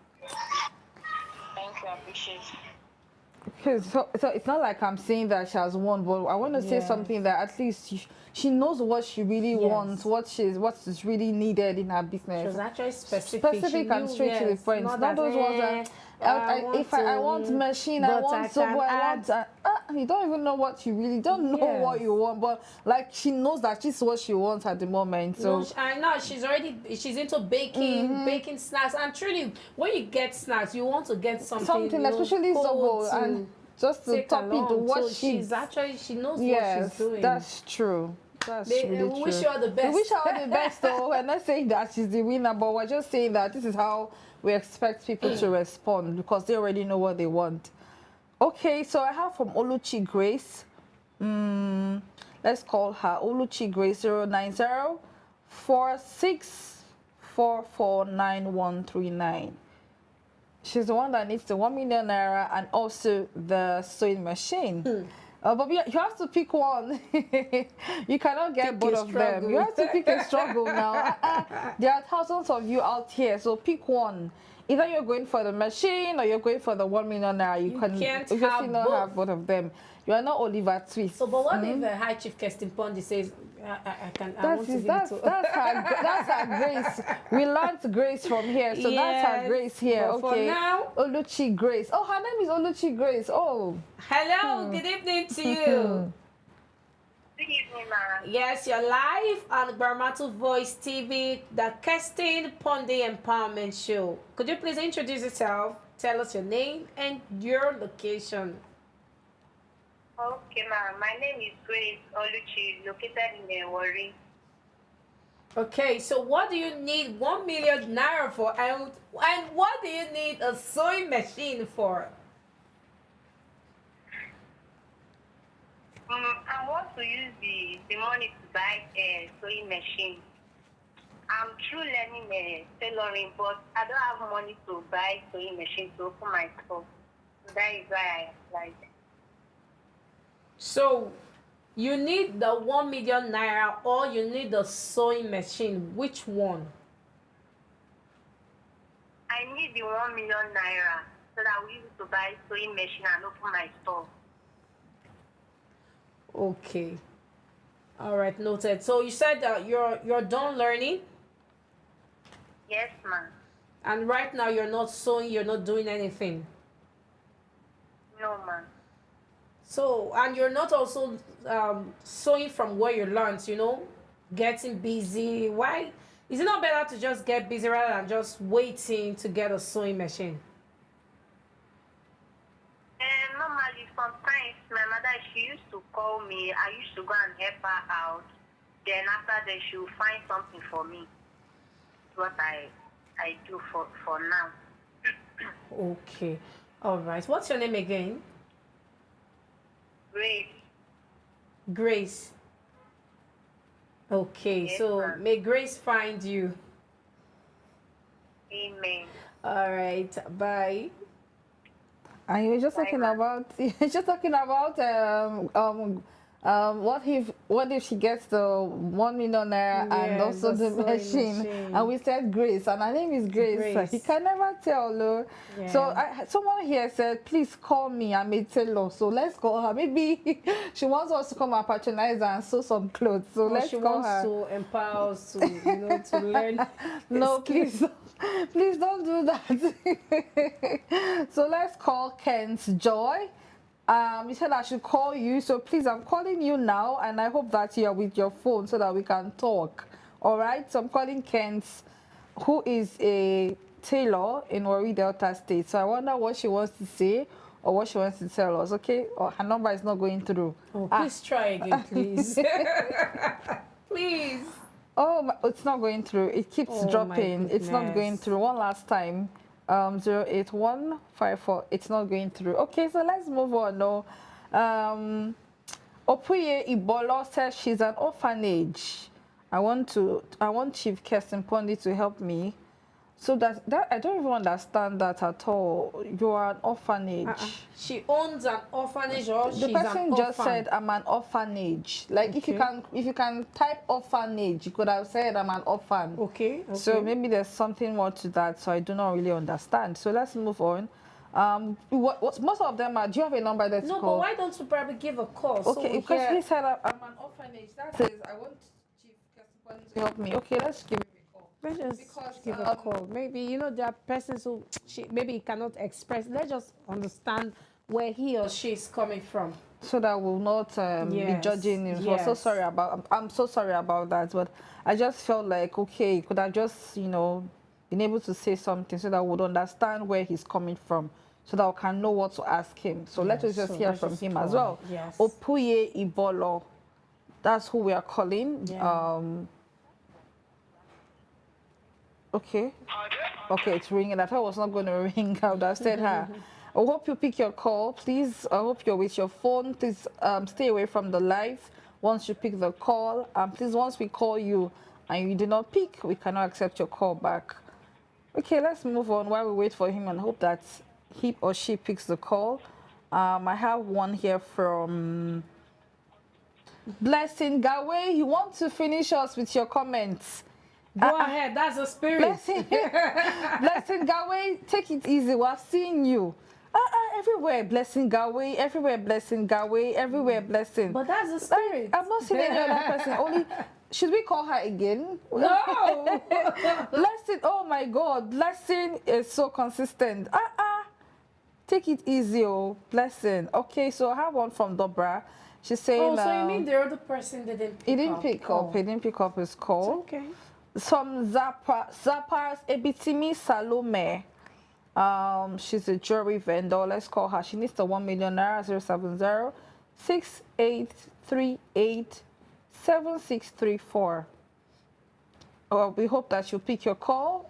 Thank you, I appreciate it. Okay, so it's not like I'm saying that she has won, but I want to say something that at least she knows what she really wants, what is really needed in her business. She was actually specific and straight to the point. Not those ones that I want machine, I want software, I want. You don't even know what you really don't know what you want, but like she knows that this is what she wants at the moment. So no, I know she's into baking snacks, and truly, when you get snacks, you want to get something especially cold and just to top it to what she knows what she's doing. That's true. That's really true. We wish her the best. We wish her the best, though. We're not saying that she's the winner, but we're just saying that this is how we expect people to respond because they already know what they want. Okay, so I have from Oluchi Grace. Let's call her Oluchi Grace 090-46449139. She's the one that needs the 1 million naira and also the sewing machine. But you have to pick one. You cannot get both of them. You have to pick a struggle now. There are thousands of you out here, so pick one. Either you're going for the machine or you're going for the 1 million naira. You can't have both of them. You are not Oliver Twist. So, but what if High Chief Kestin Pondi says, that's her grace. We learned grace from here, so that's her grace here. But okay. For now, Oluchi Grace. Oh, her name is Oluchi Grace. Oh. Hello. Good evening to you. Good evening, ma'am. Yes, you're live on GbaramatuVoice TV, the Kestin Pondi Empowerment Show. Could you please introduce yourself? Tell us your name and your location. Okay, ma'am. My name is Grace Oluchi, located in Warri. Okay, so what do you need 1 million naira for? And what do you need a sewing machine for? I want to use the money to buy a sewing machine. I'm through learning tailoring, but I don't have money to buy sewing machine to open my store. That is why I applied. So, you need the 1 million naira or you need the sewing machine. Which one? I need the 1 million naira so that I will use it to buy sewing machine and open my store. Okay. All right, noted. So you said that you're done learning? Yes, ma'am. And right now you're not sewing, you're not doing anything? No, ma'am. So, and you're not also sewing from where you learned, you know, getting busy. Why? Is it not better to just get busy rather than just waiting to get a sewing machine? Normally, sometimes my mother, she used to call me. I used to go and help her out. Then after that, she will find something for me. What I do for now. Okay. All right. What's your name again? Grace. Grace. Okay. Yes, so may Grace find you. Amen. All right. Bye. And you were just talking about what if she gets the 1 million naira and also the machine, and we said Grace, and her name is Grace. You can never tell, no. Yeah. So someone here said, please call me, I'm a tailor. So let's call her. Maybe she wants us to come and patronize her and sew some clothes. So let's call her. She wants to empower us to, to learn. No, please. Please don't do that. So let's call Kent Joy. You said I should call you, so please, I'm calling you now, and I hope that you're with your phone so that we can talk. All right, so I'm calling Kent, who is a tailor in Warri Delta State. So I wonder what she wants to say or what she wants to tell us. Okay, or her number is not going through. Oh, please try again, please. Please. Oh, it's not going through. It keeps dropping. It's not going through. One last time. 08154. It's not going through. Okay, so let's move on. No. Opuye Ibolo says she's an orphanage. I want Chief Kestin Pondi to help me So that I don't even understand that at all. You are an orphanage. She owns an orphanage, or the person just said I'm an orphanage. Like if you can type orphanage, you could have said I'm an orphan. Okay. So maybe there's something more to that. So I do not really understand. So let's move on. Most of them are. Do you have a number that's no? But why don't you probably give a call? Okay, so because he said I'm an orphanage. That says I want Chief Kestin Pondi to help me. Okay, let's give him a call. Let's just give a call. Maybe there are persons who maybe cannot express. Let's just understand where he or she is coming from, so that we'll not be judging him. So I'm so sorry about that. But I just felt like you could have just been able to say something so that we would understand where he's coming from, so that we can know what to ask him. So let us just hear from him as well. Yes. Opuye Ibolo, that's who we are calling. Yeah. Okay, it's ringing. I thought it was not going to ring. I would have said her. I hope you pick your call, please. I hope you're with your phone. Please stay away from the live once you pick the call. Please, once we call you and you do not pick, we cannot accept your call back. Okay, let's move on while we wait for him and hope that he or she picks the call. I have one here from Blessing Gawe. You want to finish us with your comments? Go ahead, that's the spirit. Blessing Gawe, take it easy. We're seeing you. Everywhere, Blessing Gawe, everywhere, Blessing Gawe, everywhere, Blessing. But that's the spirit. I'm not seeing any other person. Only, should we call her again? No. Blessing, oh my God, Blessing is so consistent. Take it easy, oh, Blessing. Okay, so I have one from Dobra. She's saying. Oh, so you mean the other person didn't pick up? He didn't pick up. He didn't pick up his call. It's okay. Some Zapas Ebitimi Salome. She's a jewelry vendor. Let's call her. She needs the 1 million naira. 070-6838-7634. We hope that you pick your call.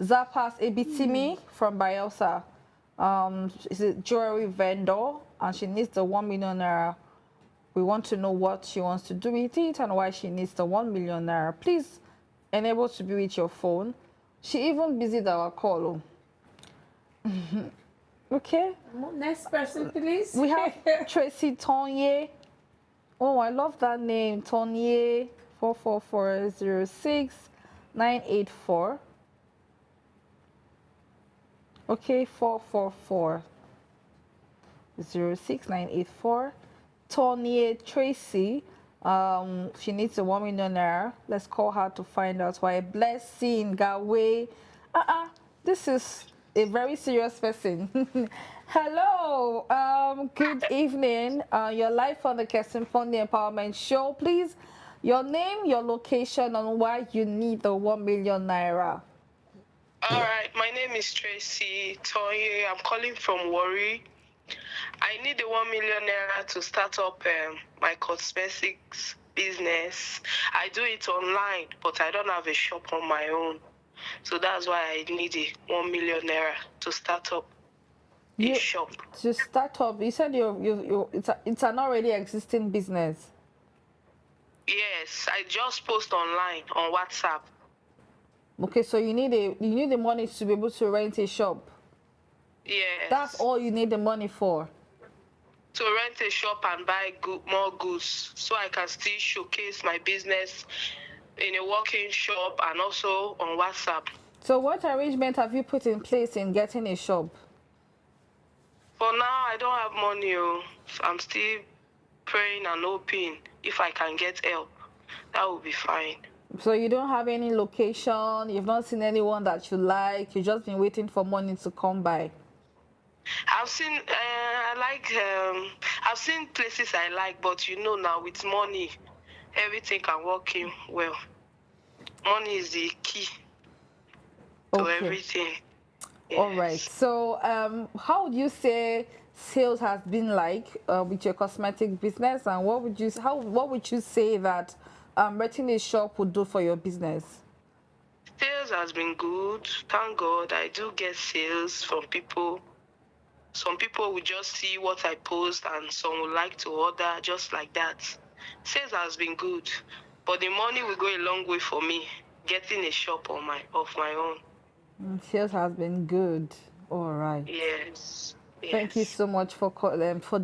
Zapas Ebitimi from Bayelsa. She's a jewelry vendor and she needs the 1 million naira. We want to know what she wants to do with it and why she needs the 1 million naira. Please enable to be with your phone. She even busied our call. Okay. Next person, please. We have Tracy Tonye. Oh, I love that name. Tonye 44406-984. Okay, 444-06984. Tonye Tracy. She needs a 1 million naira. Let's call her to find out why. Blessing Gawe. This is a very serious person. Hello. Good evening. You're live on the Kestin Pondi Empowerment Show. Please, your name, your location, and why you need the 1 million naira. All right. My name is Tracy Tonye. I'm calling from Warri. I need the 1 million naira to start up my cosmetics business. I do it online, but I don't have a shop on my own. So that's why I need the 1 million naira to start up a shop. To start up, you said it's an already existing business. Yes, I just post online on WhatsApp. Okay, so you need the money to be able to rent a shop. Yes. That's all you need the money for. To rent a shop and buy more goods, so I can still showcase my business in a walk-in shop and also on WhatsApp. So what arrangement have you put in place in getting a shop? For now, I don't have money. I'm still praying and hoping if I can get help. That will be fine. So you don't have any location, you've not seen anyone that you like, you've just been waiting for money to come by? I've seen, I've seen places I like, but now with money, everything can work in well. Money is the key to everything. Yes. All right. So how would you say sales has been like with your cosmetic business, and what would you say that renting a shop would do for your business? Sales has been good. Thank God. I do get sales from people. Some people will just see what I post and some would like to order just like that. Sales has been good. But the money will go a long way for me getting a shop of my own. Sales has been good. All right. Yes. Thank you so much for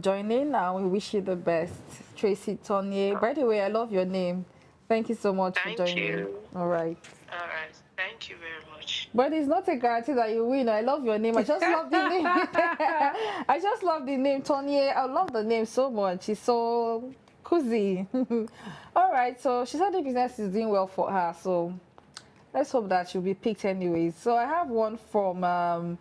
joining. We wish you the best, Tracy Tonye. By the way, I love your name. Thank you so much for joining. Thank you. All right. All right. Thank you very much. But it's not a guarantee that you win. I love your name. I just love the name. I just love the name, Tonye. I love the name so much. It's so cozy. All right. So she said the business is doing well for her. So let's hope that she'll be picked anyways. So I have one from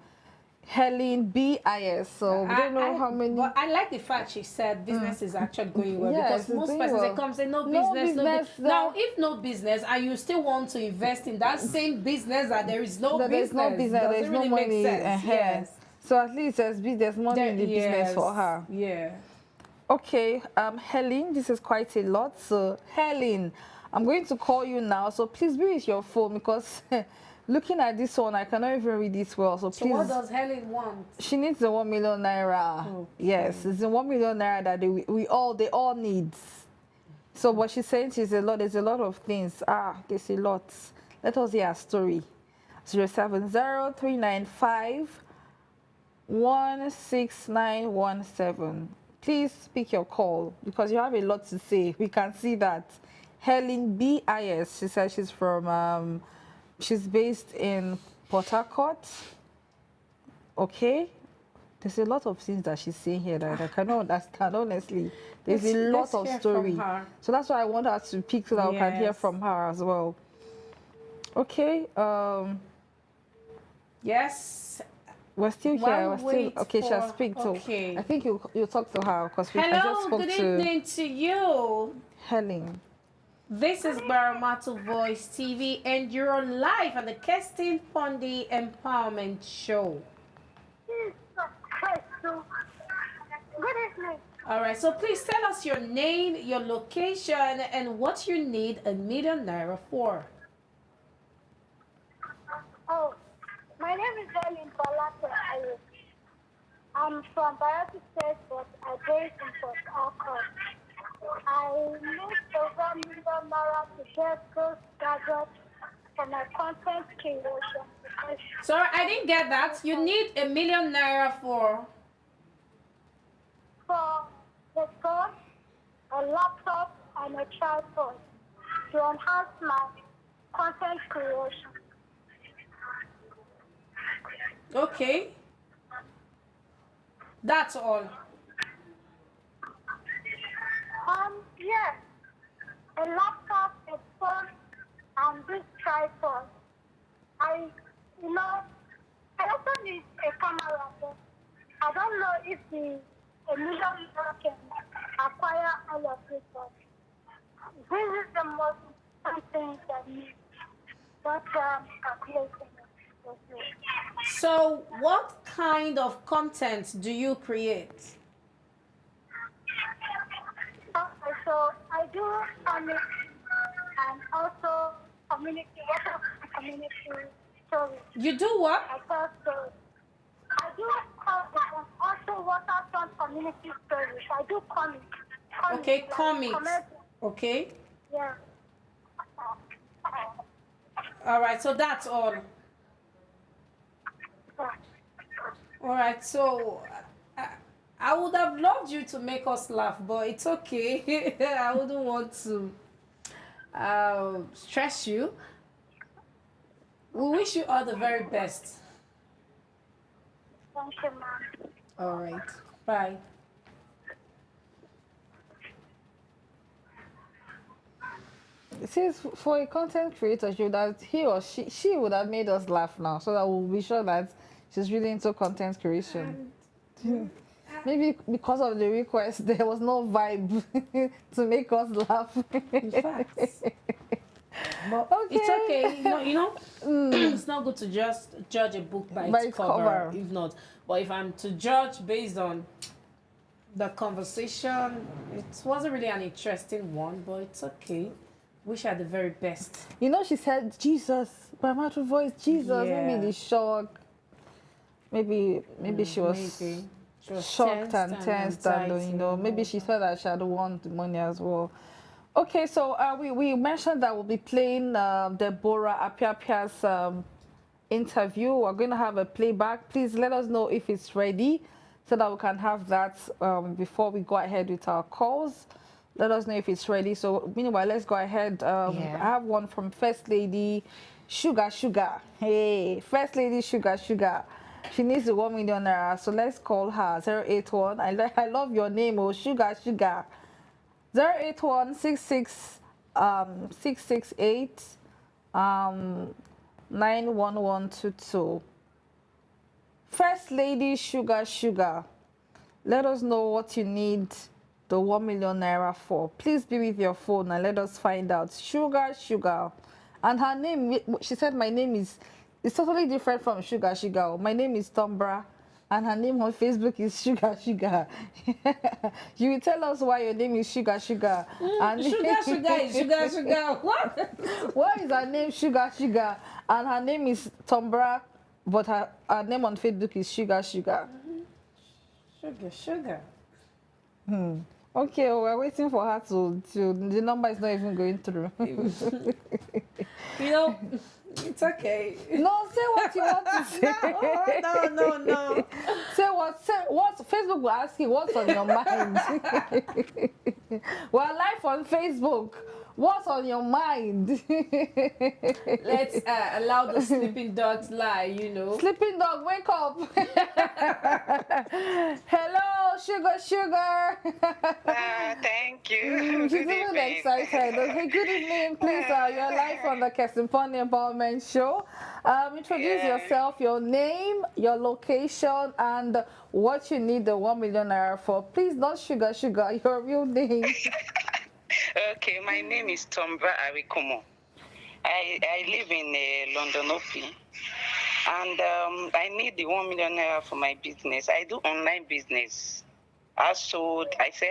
Helen BIS. So we don't know how many. But I like the fact she said business is actually going well, because most persons they come say no business. Now, if no business and you still want to invest in that same business that there is no business, there's no money. Yes. So at least there's money in the business for her. Yeah. Okay, Helen, this is quite a lot. So Helen, I'm going to call you now. So please be with your phone, because looking at this one, I cannot even read this well. So please. What does Helen want? She needs the 1 million naira. Okay. Yes, it's the 1 million naira that they all need. So what she's saying is there's a lot of things. There's a lot. Let us hear her story. 070-395-16917. Please pick your call, because you have a lot to say. We can see that. Helen BIS, she says she's from she's based in Port Harcourt. Okay. There's a lot of things that she's saying here that I cannot understand, honestly. There's a lot of story. So that's why I want her to pick, so that we can hear from her as well. Okay. Yes. We're still here. We're still okay. She has speak. Okay. So I think you talk to her, because I just spoke to. Hello. Good evening to you, Helen. This is GbaramatuVoice TV, and you're on live on the Kestin Pondi Empowerment Show. Good evening. All right, so please tell us your name, your location, and what you need a million naira for. Oh, my name is Helen Balata. I'm from Bayelsa State, but I based in Port Harcourt. I need the 1 million naira to get those gadgets for my content creation. Sorry, I didn't get that. You need a million naira for the phone, a laptop, and a tripod to enhance my content creation. Okay. That's all. Yeah. A laptop, a phone, and this tripod. I also need a camera, but I don't know if a million naira can acquire all of it, but this is the most important thing that needs. But calculation. So, what kind of content do you create? So I do comics and also community stories. You do what? I do comics and also waterfront community stories. I do comics. Okay, comics. Okay. Yeah. All right, so that's all. All right, so I would have loved you to make us laugh, but it's okay. I wouldn't want to stress you. We wish you all the very best. Thank you, ma'am. All right. Bye. It says for a content creator, he or she would have made us laugh now, so that we'll be sure that she's really into content creation. Maybe because of the request, there was no vibe to make us laugh. In fact. But okay. It's okay. It's not good to just judge a book by its cover. If not. But if I'm to judge based on the conversation, it wasn't really an interesting one, but it's okay. Wish her the very best. She said, Jesus, GbaramatuVoice, Jesus. Yeah. Maybe the shock. Maybe she was shocked and tensed, and maybe she felt that she had won the money as well. Okay, so we mentioned that we'll be playing Deborah Apiapia's interview. We're going to have a playback. Please let us know if it's ready so that we can have that before we go ahead with our calls. Let us know if it's ready. So meanwhile, let's go ahead. I have one from First Lady Sugar. Hey, First Lady Sugar. She needs the 1 million naira. So let's call her 081. I love your name, oh Sugar. 081 668 91122. First Lady Sugar. Let us know what you need the 1 million naira for. Please be with your phone and let us find out. Sugar. And her name, she said my name is totally different from Sugar. My name is Tombra and her name on Facebook is Sugar. You will tell us why your name is Sugar. And Sugar is Sugar. What? Why is her name Sugar? And her name is Tombra, but her name on Facebook is Sugar. Sugar. Okay, we're waiting for her to the number is not even going through. You know, it's okay. No, say what you want to say. No. Say what Facebook will ask you what's on your mind. We're live on Facebook. What's on your mind? Let's allow the sleeping dogs lie, you know. Sleeping dog, wake up. Hello, Sugar. Thank you. She's even excited. Okay, good evening. Please, you're live on the Kestin Pondi Empowerment Show. Introduce yourself, your name, your location, and what you need the 1 million naira for. Please, not Sugar, your real name. Okay, my name is Tombra Arikomo. I live in London, and I need the 1 million naira for my business. I do online business. I sell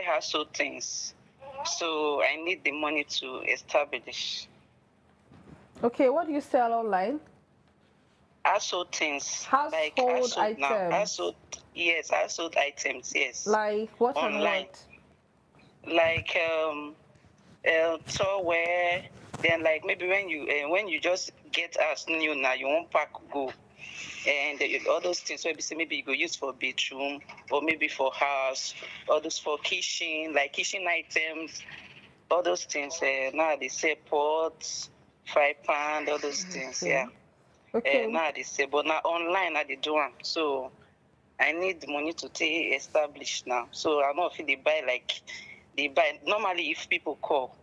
household things. So I need the money to establish. Okay, what do you sell online? Household things. Household items. Household items, yes. Like what online? And what? Like towel, then like maybe when you just get us new now, you won't pack go, and all those things. So maybe you go use for bedroom or maybe for house, all those for kitchen, like kitchen items, all those things. Now they say pots, fry pan, all those things. Yeah. Okay. Now they say, but now online they do them. So I need money to take established now. So I'm not if they buy. Normally, if people call,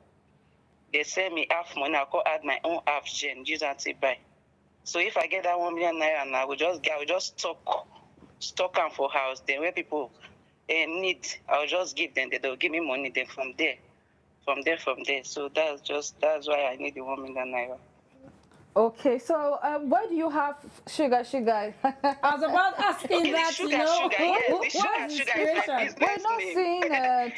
they send me half money. I go add my own half gen. Use that to buy. So if I get that 1 million naira, and I will just stock them for house. Then when people need, I'll just give them. They'll give me money. Then from there. So that's why I need the 1 million naira. Okay, so where do you have Sugar? I was about asking that, Sugar, yes. The sugar is my business We're not seeing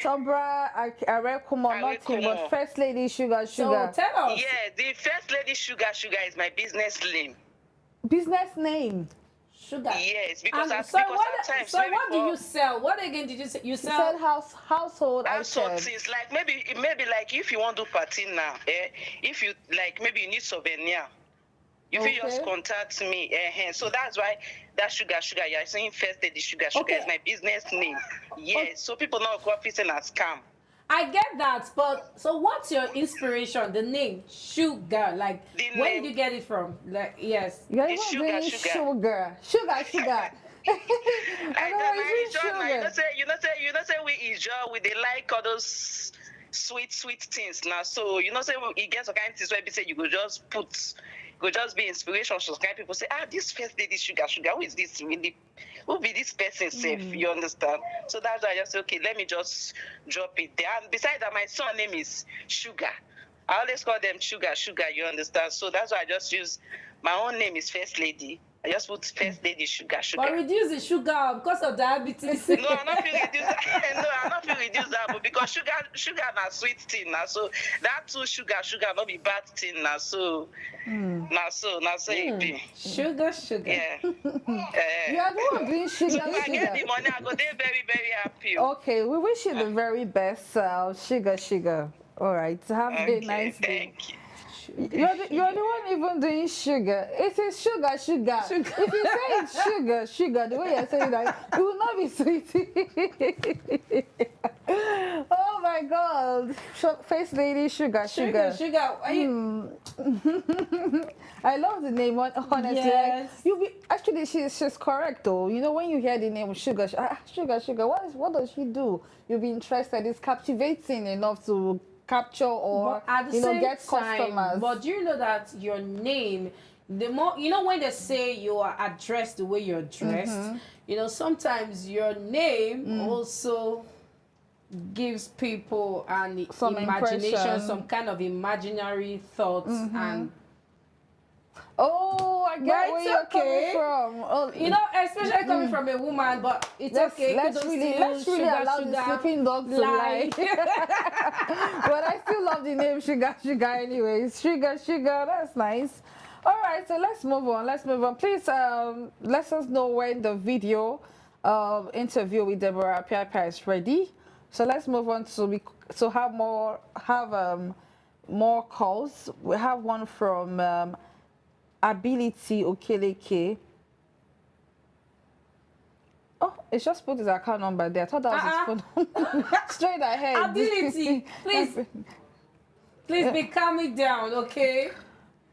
Tombra Arekumo, nothing, but First Lady Sugar. So tell us. Yeah, the First Lady Sugar is my business name. Business name? Sugar. Yes, because what do you sell? What again did you say? You sell? You said household items. Things like maybe like if you want to do party now, if you like maybe you need souvenir. If you just contact me, so that's why that sugar, you're saying First Lady Sugar is my business name. Yes, so people not go off and scam. I get that, but so what's your inspiration? The name Sugar, like where did you get it from? Like yes, you're sugar. Sugar. I you know say we enjoy with they like all those sweet things now. So you know say it gets some kind of things where we say you could just be inspiration. So kind of people say, this First Lady Sugar, who is this really? Who be this person safe? You understand? So that's why I just say, okay, let me just drop it there. And besides that, my son name is Sugar. I always call them Sugar, you understand? So that's why I just use my own name is First Lady. I just put First Lady Sugar. But reduce the sugar because of diabetes. No, I'm not feeling reduce that. No, I'm not feeling reduce that, but because sugar na sweet thing now. So that too sugar not be bad thing now. So now it be. Sugar. Yeah. You are the one doing sugar. So if I get the money, I go there very, very happy. Okay, we wish you the very best, Sugar. All right, have a nice day. Thank you. You're the one even doing sugar. It is sugar. If you say it's sugar, the way you're saying that, it will not be sweet. Oh my God. Face lady, sugar. I love the name, honestly. Yes. Actually, she's correct though. You know, when you hear the name sugar, what does she do? You'll be interested. It's captivating enough to capture or get customers. But do you know that your name, the more when they say you are addressed the way you're dressed, sometimes your name also gives people an imagination, some kind of imaginary thoughts and. Oh, I get where you're coming from. Oh, especially coming from a woman, but it's okay. Let's really allow the sleeping dog to lie. But I still love the name Sugar anyways. Sugar, that's nice. All right, so let's move on. Please let us know when the video interview with Deborah Piapa is ready. So let's move on to have more calls. We have one from Ability Okeleke. Oh, it's just put his account number there. I thought that was his phone. Straight ahead. Ability, please be calming down, okay?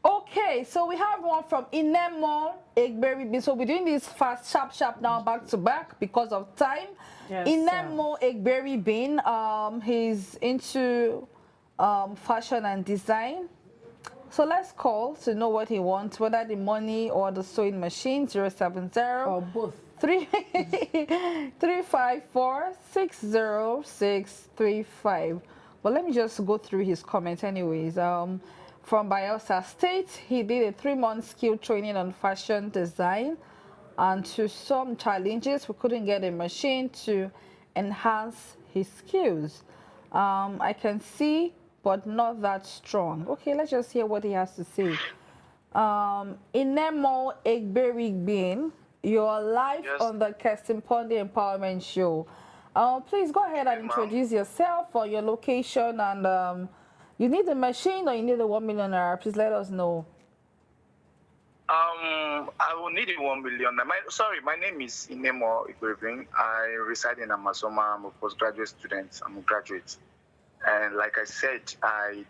Okay, so we have one from Inemo Egberibin. So we're doing this fast, sharp now, back to back because of time. Yes, Inemo Egberibin, he's into fashion and design. So let's call to know what he wants, whether the money or the sewing machine. 070 or both. 354 60635. But let me just go through his comments anyways. From Bayelsa State, he did a 3-month skill training on fashion design, and to some challenges, we couldn't get a machine to enhance his skills. I can see, but not that strong. Okay, let's just hear what he has to say. Inemo Egberigbin, you're live on the Kestin Pondi Empowerment Show. Please go ahead and introduce yourself or your location, and you need a machine or you need a 1 million naira. Please let us know. I will need a 1 million. My name is Inemo Egberigbin. I reside in Amasoma. I'm a postgraduate student. I'm a graduate. And like I said, I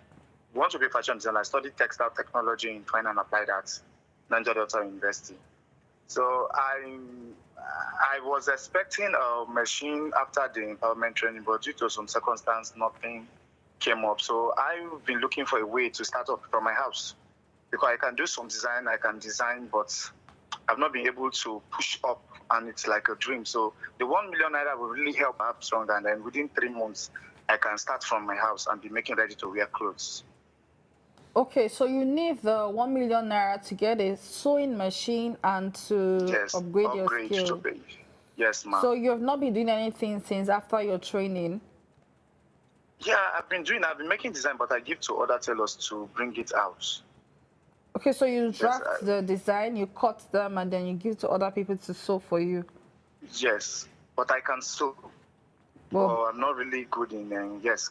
want to be a fashion designer. I studied textile technology in Fine and Applied Arts, Nigeria Delta University. So I was expecting a machine after the empowerment training, but due to some circumstance, nothing came up. So I've been looking for a way to start up from my house, because I can do some design, but I've not been able to push up, and it's like a dream. So the 1 million naira will really help me up stronger, and then within 3 months, I can start from my house and be making ready to wear clothes. Okay, so you need the 1 million naira to get a sewing machine and to upgrade your skill. Yes, ma'am. So you have not been doing anything since after your training? Yeah, I've been making design, but I give to other tailors to bring it out. Okay, so you draft the design, you cut them, and then you give to other people to sew for you? Yes, but I can sew. Well, I'm not really good in,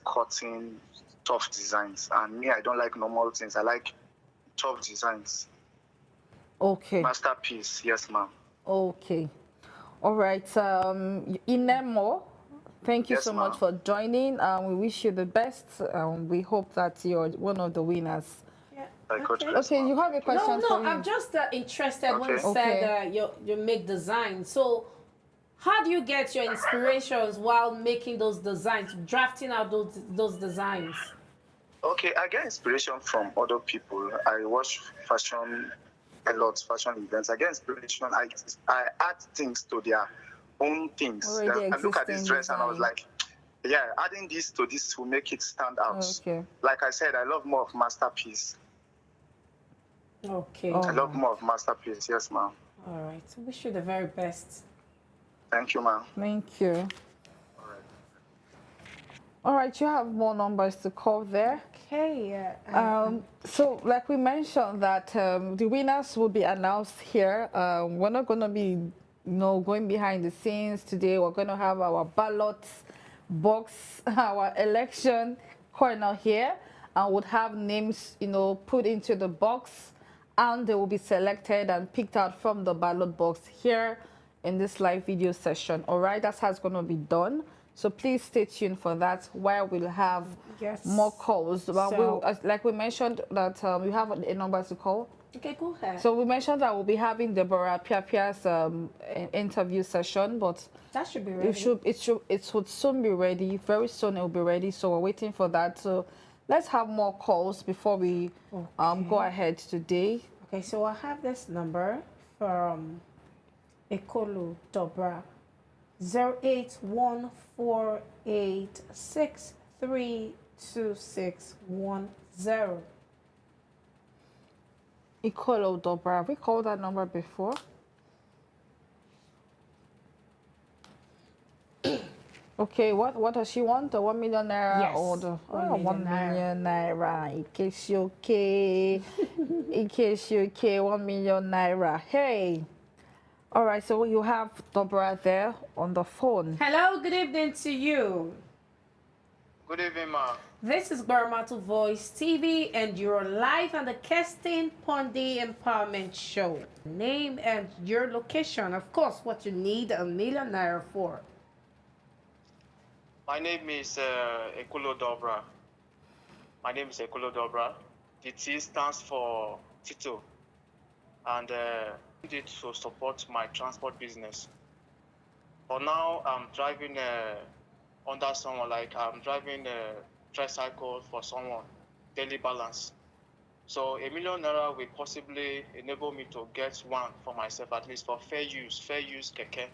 cutting tough designs. And me, I don't like normal things. I like tough designs. Okay. Masterpiece, yes, ma'am. Okay. All right. Inemo, thank you so much for joining. We wish you the best. We hope that you're one of the winners. Yeah. Okay, you have a question for me? I'm just interested when you said you make designs. So how do you get your inspirations while making those designs, drafting out those designs? Okay, I get inspiration from other people. I watch fashion a lot, fashion events. I get inspiration. I add things to their own things. I look at this dress and I was like, adding this to this will make it stand out. Okay. Like I said, I love more of masterpiece. Okay. I love more of masterpiece. Yes, ma'am. All right. I wish you the very best. Thank you, ma'am. Thank you. All right, you have more numbers to call there. Okay. So, like we mentioned, that the winners will be announced here. We're not going to be, going behind the scenes today. We're going to have our ballot box, our election corner here. and would have names, you know, put into the box, and they will be selected and picked out from the ballot box here in this live video session. All right, that's how it's going to be done. So please stay tuned for that, where we'll have more calls. So, like we mentioned that we have a number to call. Okay, go ahead. So we mentioned that we'll be having Deborah Piapia's interview session, but that should be ready. It should soon be ready. Very soon it will be ready. So we're waiting for that. So let's have more calls before we go ahead today. Okay, so I have this number from Ekolo Dobra, 08148632610. Ekolo Dobra, have we called that number before? Okay, what does she want? The 1 million naira? Yes. Or the 1 million naira. In case you okay. In case you okay, 1 million naira. Hey. All right, so you have Dobra there on the phone. Hello, good evening to you. Good evening, ma. This is GbaramatuVoice TV, and you're live on the Kestin Pondi Empowerment Show. Name and your location, of course, what you need 1 million naira for. My name is Ekolo Dobra. My name is Ekolo Dobra. The T stands for Tito, and I need it to support my transport business. For now, I'm driving under someone, like I'm driving a tricycle for someone, daily balance. So 1 million naira will possibly enable me to get one for myself, at least for fair use keke.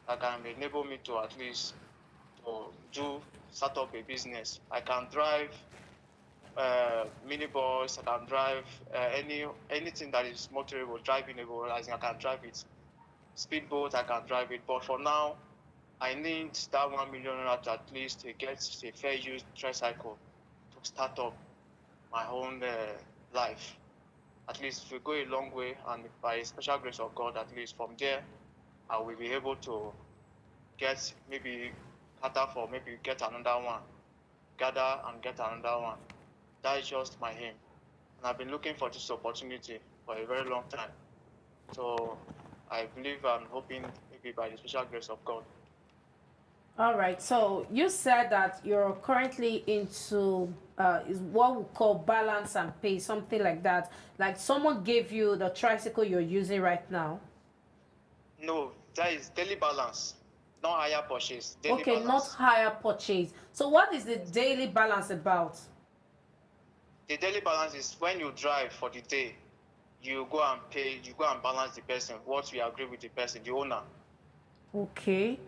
That can enable me to at least start up a business. I can drive minibus, I can drive anything that is motorable, drivable, as in I can drive it. Speedboat, I can drive it. But for now, I need that 1 million to at least get a fair use tricycle to start up my own life. At least we go a long way, and by a special grace of God, at least from there, I will be able to get maybe get another one, gather and get another one. That is just my aim. And I've been looking for this opportunity for a very long time. So I believe I'm hoping maybe by the special grace of God. All right, so you said that you're currently into is what we call balance and pay, something like that. Like someone gave you the tricycle you're using right now. No, that is daily balance. Not higher purchase. Daily okay, balance. Not higher purchase. So what is the daily balance about? The daily balance is when you drive for the day, you go and pay, you go and balance the person, what we agree with the person, the owner. Okay.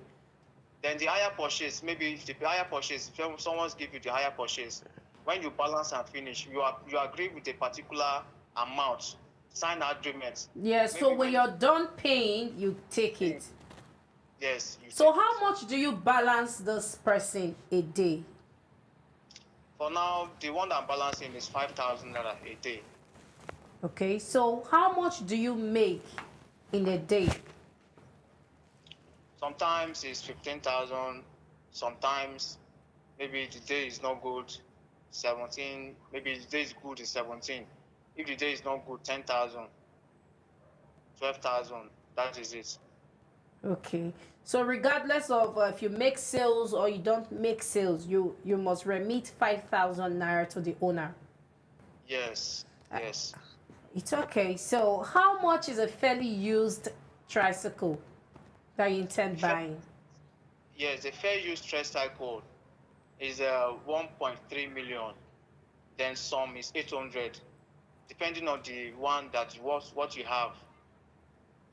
Then the higher purchase, maybe if the higher purchase, if someone's give you the higher purchase, when you balance and finish, you agree with a particular amount, sign agreement. Yeah, so when you're done paying, you take it. Yes. So how much do you balance this person a day? For now, the one that I'm balancing is 5,000 naira a day. Okay, so how much do you make in a day? Sometimes it's 15,000. Sometimes maybe the day is not good, 17. Maybe the day is good, is 17. If the day is not good, 10,000, 12,000. That is it. Okay, so regardless of if you make sales or you don't make sales, you must remit 5,000 naira to the owner. Yes. Yes. It's okay. So how much is a fairly used tricycle that you intend buying? Yes, a fair use tricycle is 1.3 million. Then some is 800, depending on the one that what you have.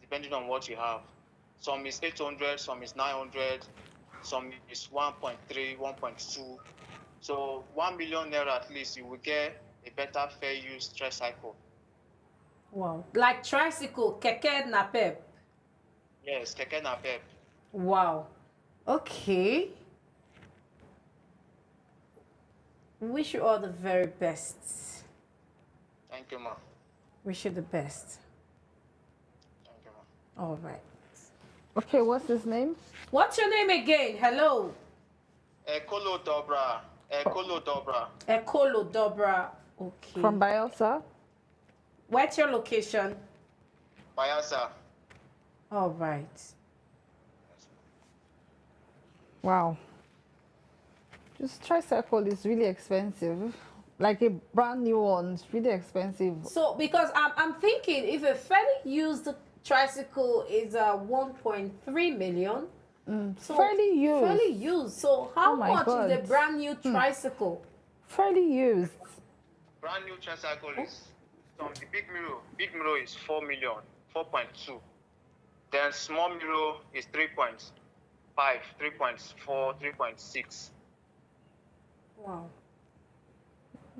Depending on what you have. Some is 800, some is 900, some is 1.3, 1.2. So 1 million naira at least, you will get a better fair use tricycle. Wow. Like tricycle, keke napep. Yes, keke napep. Wow. Okay. Wish you all the very best. Thank you, ma. Wish you the best. Thank you, ma. All right. Okay, what's his name? What's your name again? Hello. Ekolo Dobra. Ekolo Dobra. Ekolo Dobra. Okay. From Bayelsa? What's your location? Bayelsa. All right. Wow. Just tricycle is really expensive. Like a brand new one, it's really expensive. So because I'm thinking if a fairly used tricycle is 1.3 million. So fairly used. Fairly used. So how much God. is a brand new tricycle? Fairly used. Brand new tricycle is from the big mirror. Big mirror is 4 million, 4.2. Then small mirror is 3.5, 3.4, 3.6. Wow.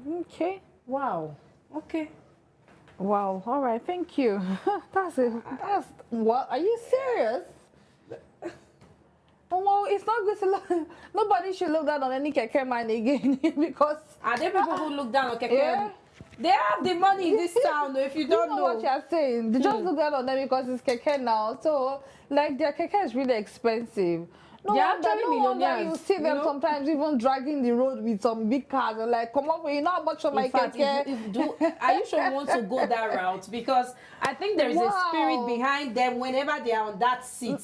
Okay. Wow. Okay. Wow. All right. Thank you. That's what? Are you serious? Oh, well, it's not good to look. Nobody should look down on any keke man again because. Are there people who look down on keke? Yeah. They have the money in this town. If you don't know what you're saying, they just look down on them because it's keke now. So, like, their keke is really expensive. No wonder you see them sometimes even dragging the road with some big cars and like, come up with, you know how much for my keke? Are you sure you want to go that route? Because I think there is a spirit behind them whenever they are on that seat.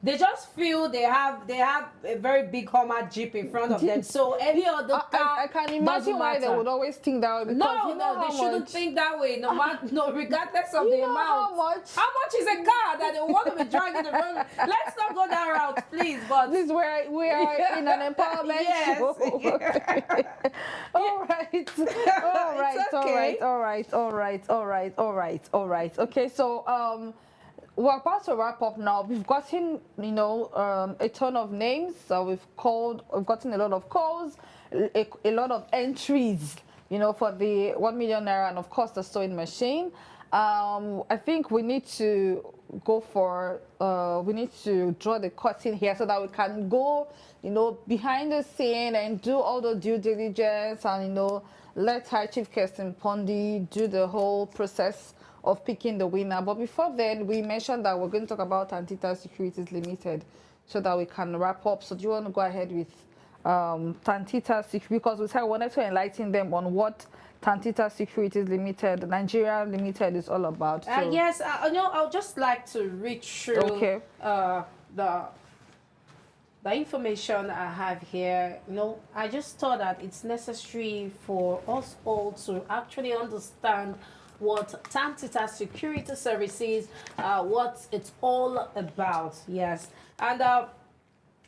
They just feel they have a very big Hummer Jeep in front of them. So any other car I can imagine why they would always think that way. No, they shouldn't think that way. No matter, regardless of the amount. How much is a car that they want to be driving the road? Let's not go that route, please. But this is where we are in an empowerment show. All right. Okay, so we're about to wrap up now. We've gotten, a ton of names. So we've gotten a lot of calls, a lot of entries, for the 1 million naira and of course the sewing machine. I think we need to go for, we need to draw the curtain here so that we can go, behind the scene and do all the due diligence and, let High Chief Kestin Pondi do the whole process of picking the winner. But before then, we mentioned that we're going to talk about Tantita Securities Limited so that we can wrap up. So do you want to go ahead with Tantita Securities? Because we said we wanted to enlighten them on what Tantita Securities Limited, Nigeria Limited is all about. So. Yes, I'll just like to read through the information I have here. I just thought that it's necessary for us all to actually understand what Tantita Security Services, what it's all about. Yes, and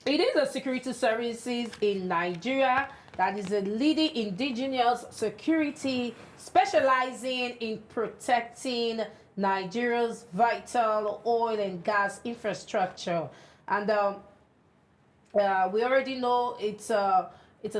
it is a security services in Nigeria that is a leading indigenous security specializing in protecting Nigeria's vital oil and gas infrastructure. And we already know it's a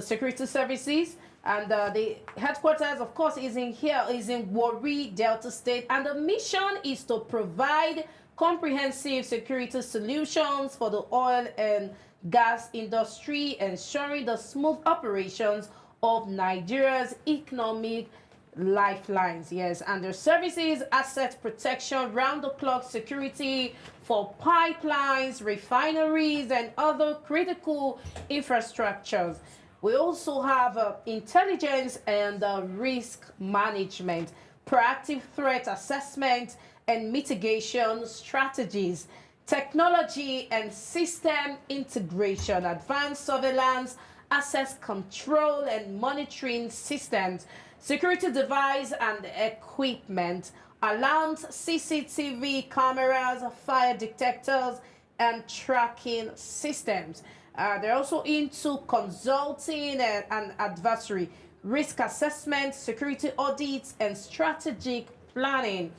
security services. And the headquarters, of course, is in Warri, Delta State. And the mission is to provide comprehensive security solutions for the oil and gas industry, ensuring the smooth operations of Nigeria's economic lifelines. Yes, and their services, asset protection, round-the-clock security for pipelines, refineries, and other critical infrastructures. We also have intelligence and risk management, proactive threat assessment and mitigation strategies, technology and system integration, advanced surveillance, access control and monitoring systems, security device and equipment, alarms, CCTV cameras, fire detectors, and tracking systems. They're also into consulting and advisory, risk assessment, security audits, and strategic planning.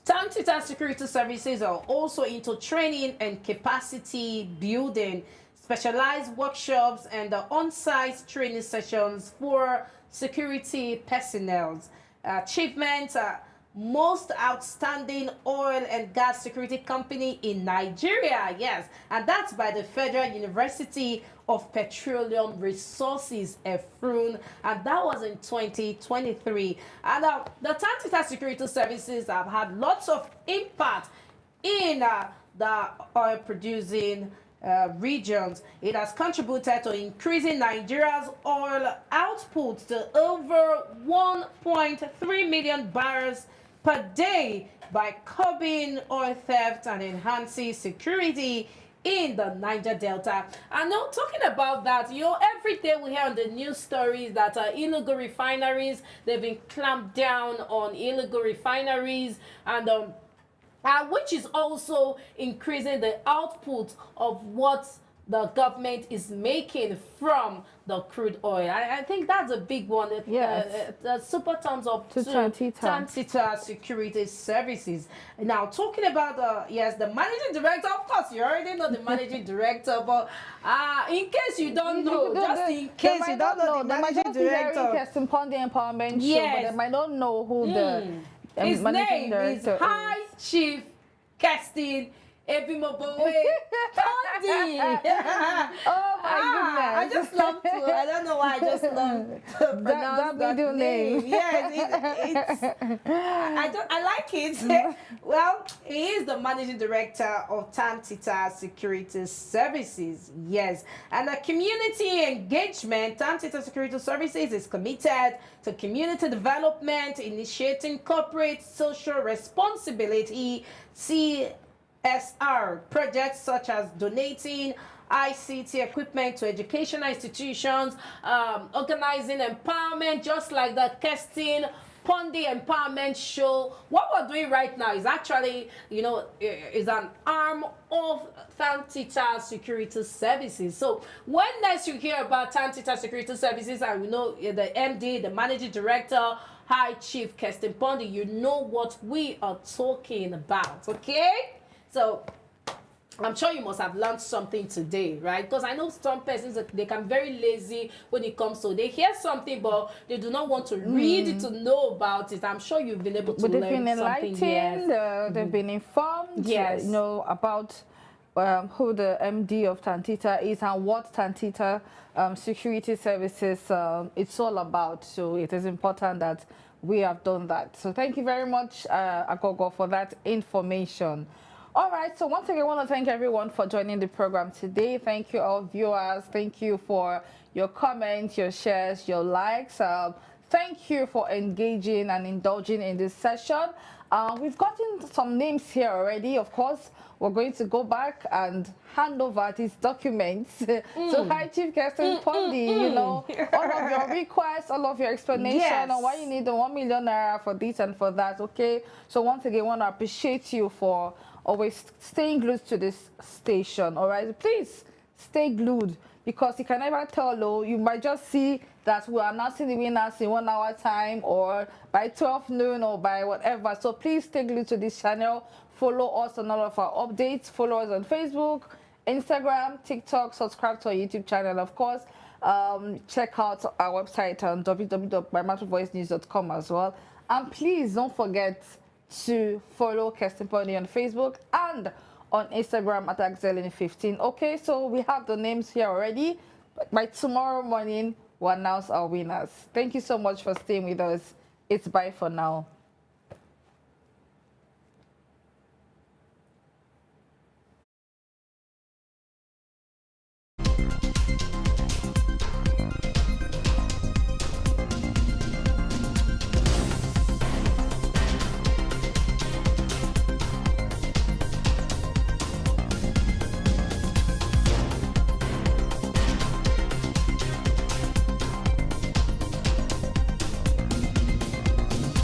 Tantita Security Services are also into training and capacity building, specialized workshops, and on-site training sessions for security personnel. Achievements, most outstanding oil and gas security company in Nigeria, yes, and that's by the Federal University of Petroleum Resources, EFRUN, and that was in 2023. And the Tantita Security Services have had lots of impact in the oil producing regions. It has contributed to increasing Nigeria's oil output to over 1.3 million barrels per day by curbing oil theft and enhancing security in the Niger Delta. And now talking about that, every day we hear on the news stories that illegal refineries, they've been clamped down on illegal refineries, and which is also increasing the output of what the government is making from the crude oil. I think that's a big one. Yes. Super thumbs up to Tantita Security Services. Now, talking about the managing director, of course, you already know the managing director, but in case you don't know, just in case you don't know the managing director. Kestin Pondi Empowerment Show, but they might not know who the his name is High Chief Kestin Pondi. Oh my goodness. I just love to. I don't know why I just love to pronounce that name. Yes, I like it. Well, he is the managing director of Tantita Security Services. Yes, and the community engagement. Tantita Security Services is committed to community development, initiating corporate social responsibility, CSR projects such as donating ICT equipment to educational institutions, organizing empowerment, just like the Kestin Pondi Empowerment Show. What we're doing right now is actually, is an arm of Tantita Security Services. So when next you hear about Tantita Security Services, and we know the MD, the managing director, High Chief Kestin Pondi, you know what we are talking about, okay? So I'm sure you must have learned something today, right? Because I know some persons, they can be very lazy when it comes to, they hear something, but they do not want to read it to know about it. I'm sure you've been able to learn something. They've been enlightened, they've been informed, yes, about who the MD of Tantita is and what Tantita Security Services it's all about. So it is important that we have done that. So thank you very much, Agogo, for that information. All right, so once again, I want to thank everyone for joining the program today. Thank you, all viewers. Thank you for your comments, your shares, your likes. Thank you for engaging and indulging in this session. We've gotten some names here already. Of course, we're going to go back and hand over these documents to High Chief Kestin Pondi. All of your requests, all of your explanation on why you need the 1 million naira for this and for that. Okay, so once again, I want to appreciate you for always staying glued to this station. All right, please stay glued, because you can never tell. You might just see that we are announcing the winners in 1 hour time, or by 12 noon, or by whatever. So please stay glued to this channel. Follow us on all of our updates. Follow us on Facebook, Instagram, TikTok. Subscribe to our YouTube channel, of course. Check out our website on www.GbaramatuVoiceNews.com as well. And please don't forget to follow Kestin Pondi on Facebook and on Instagram at Axelin15. Okay, so we have the names here already. By tomorrow morning, we'll announce our winners. Thank you so much for staying with us. It's bye for now.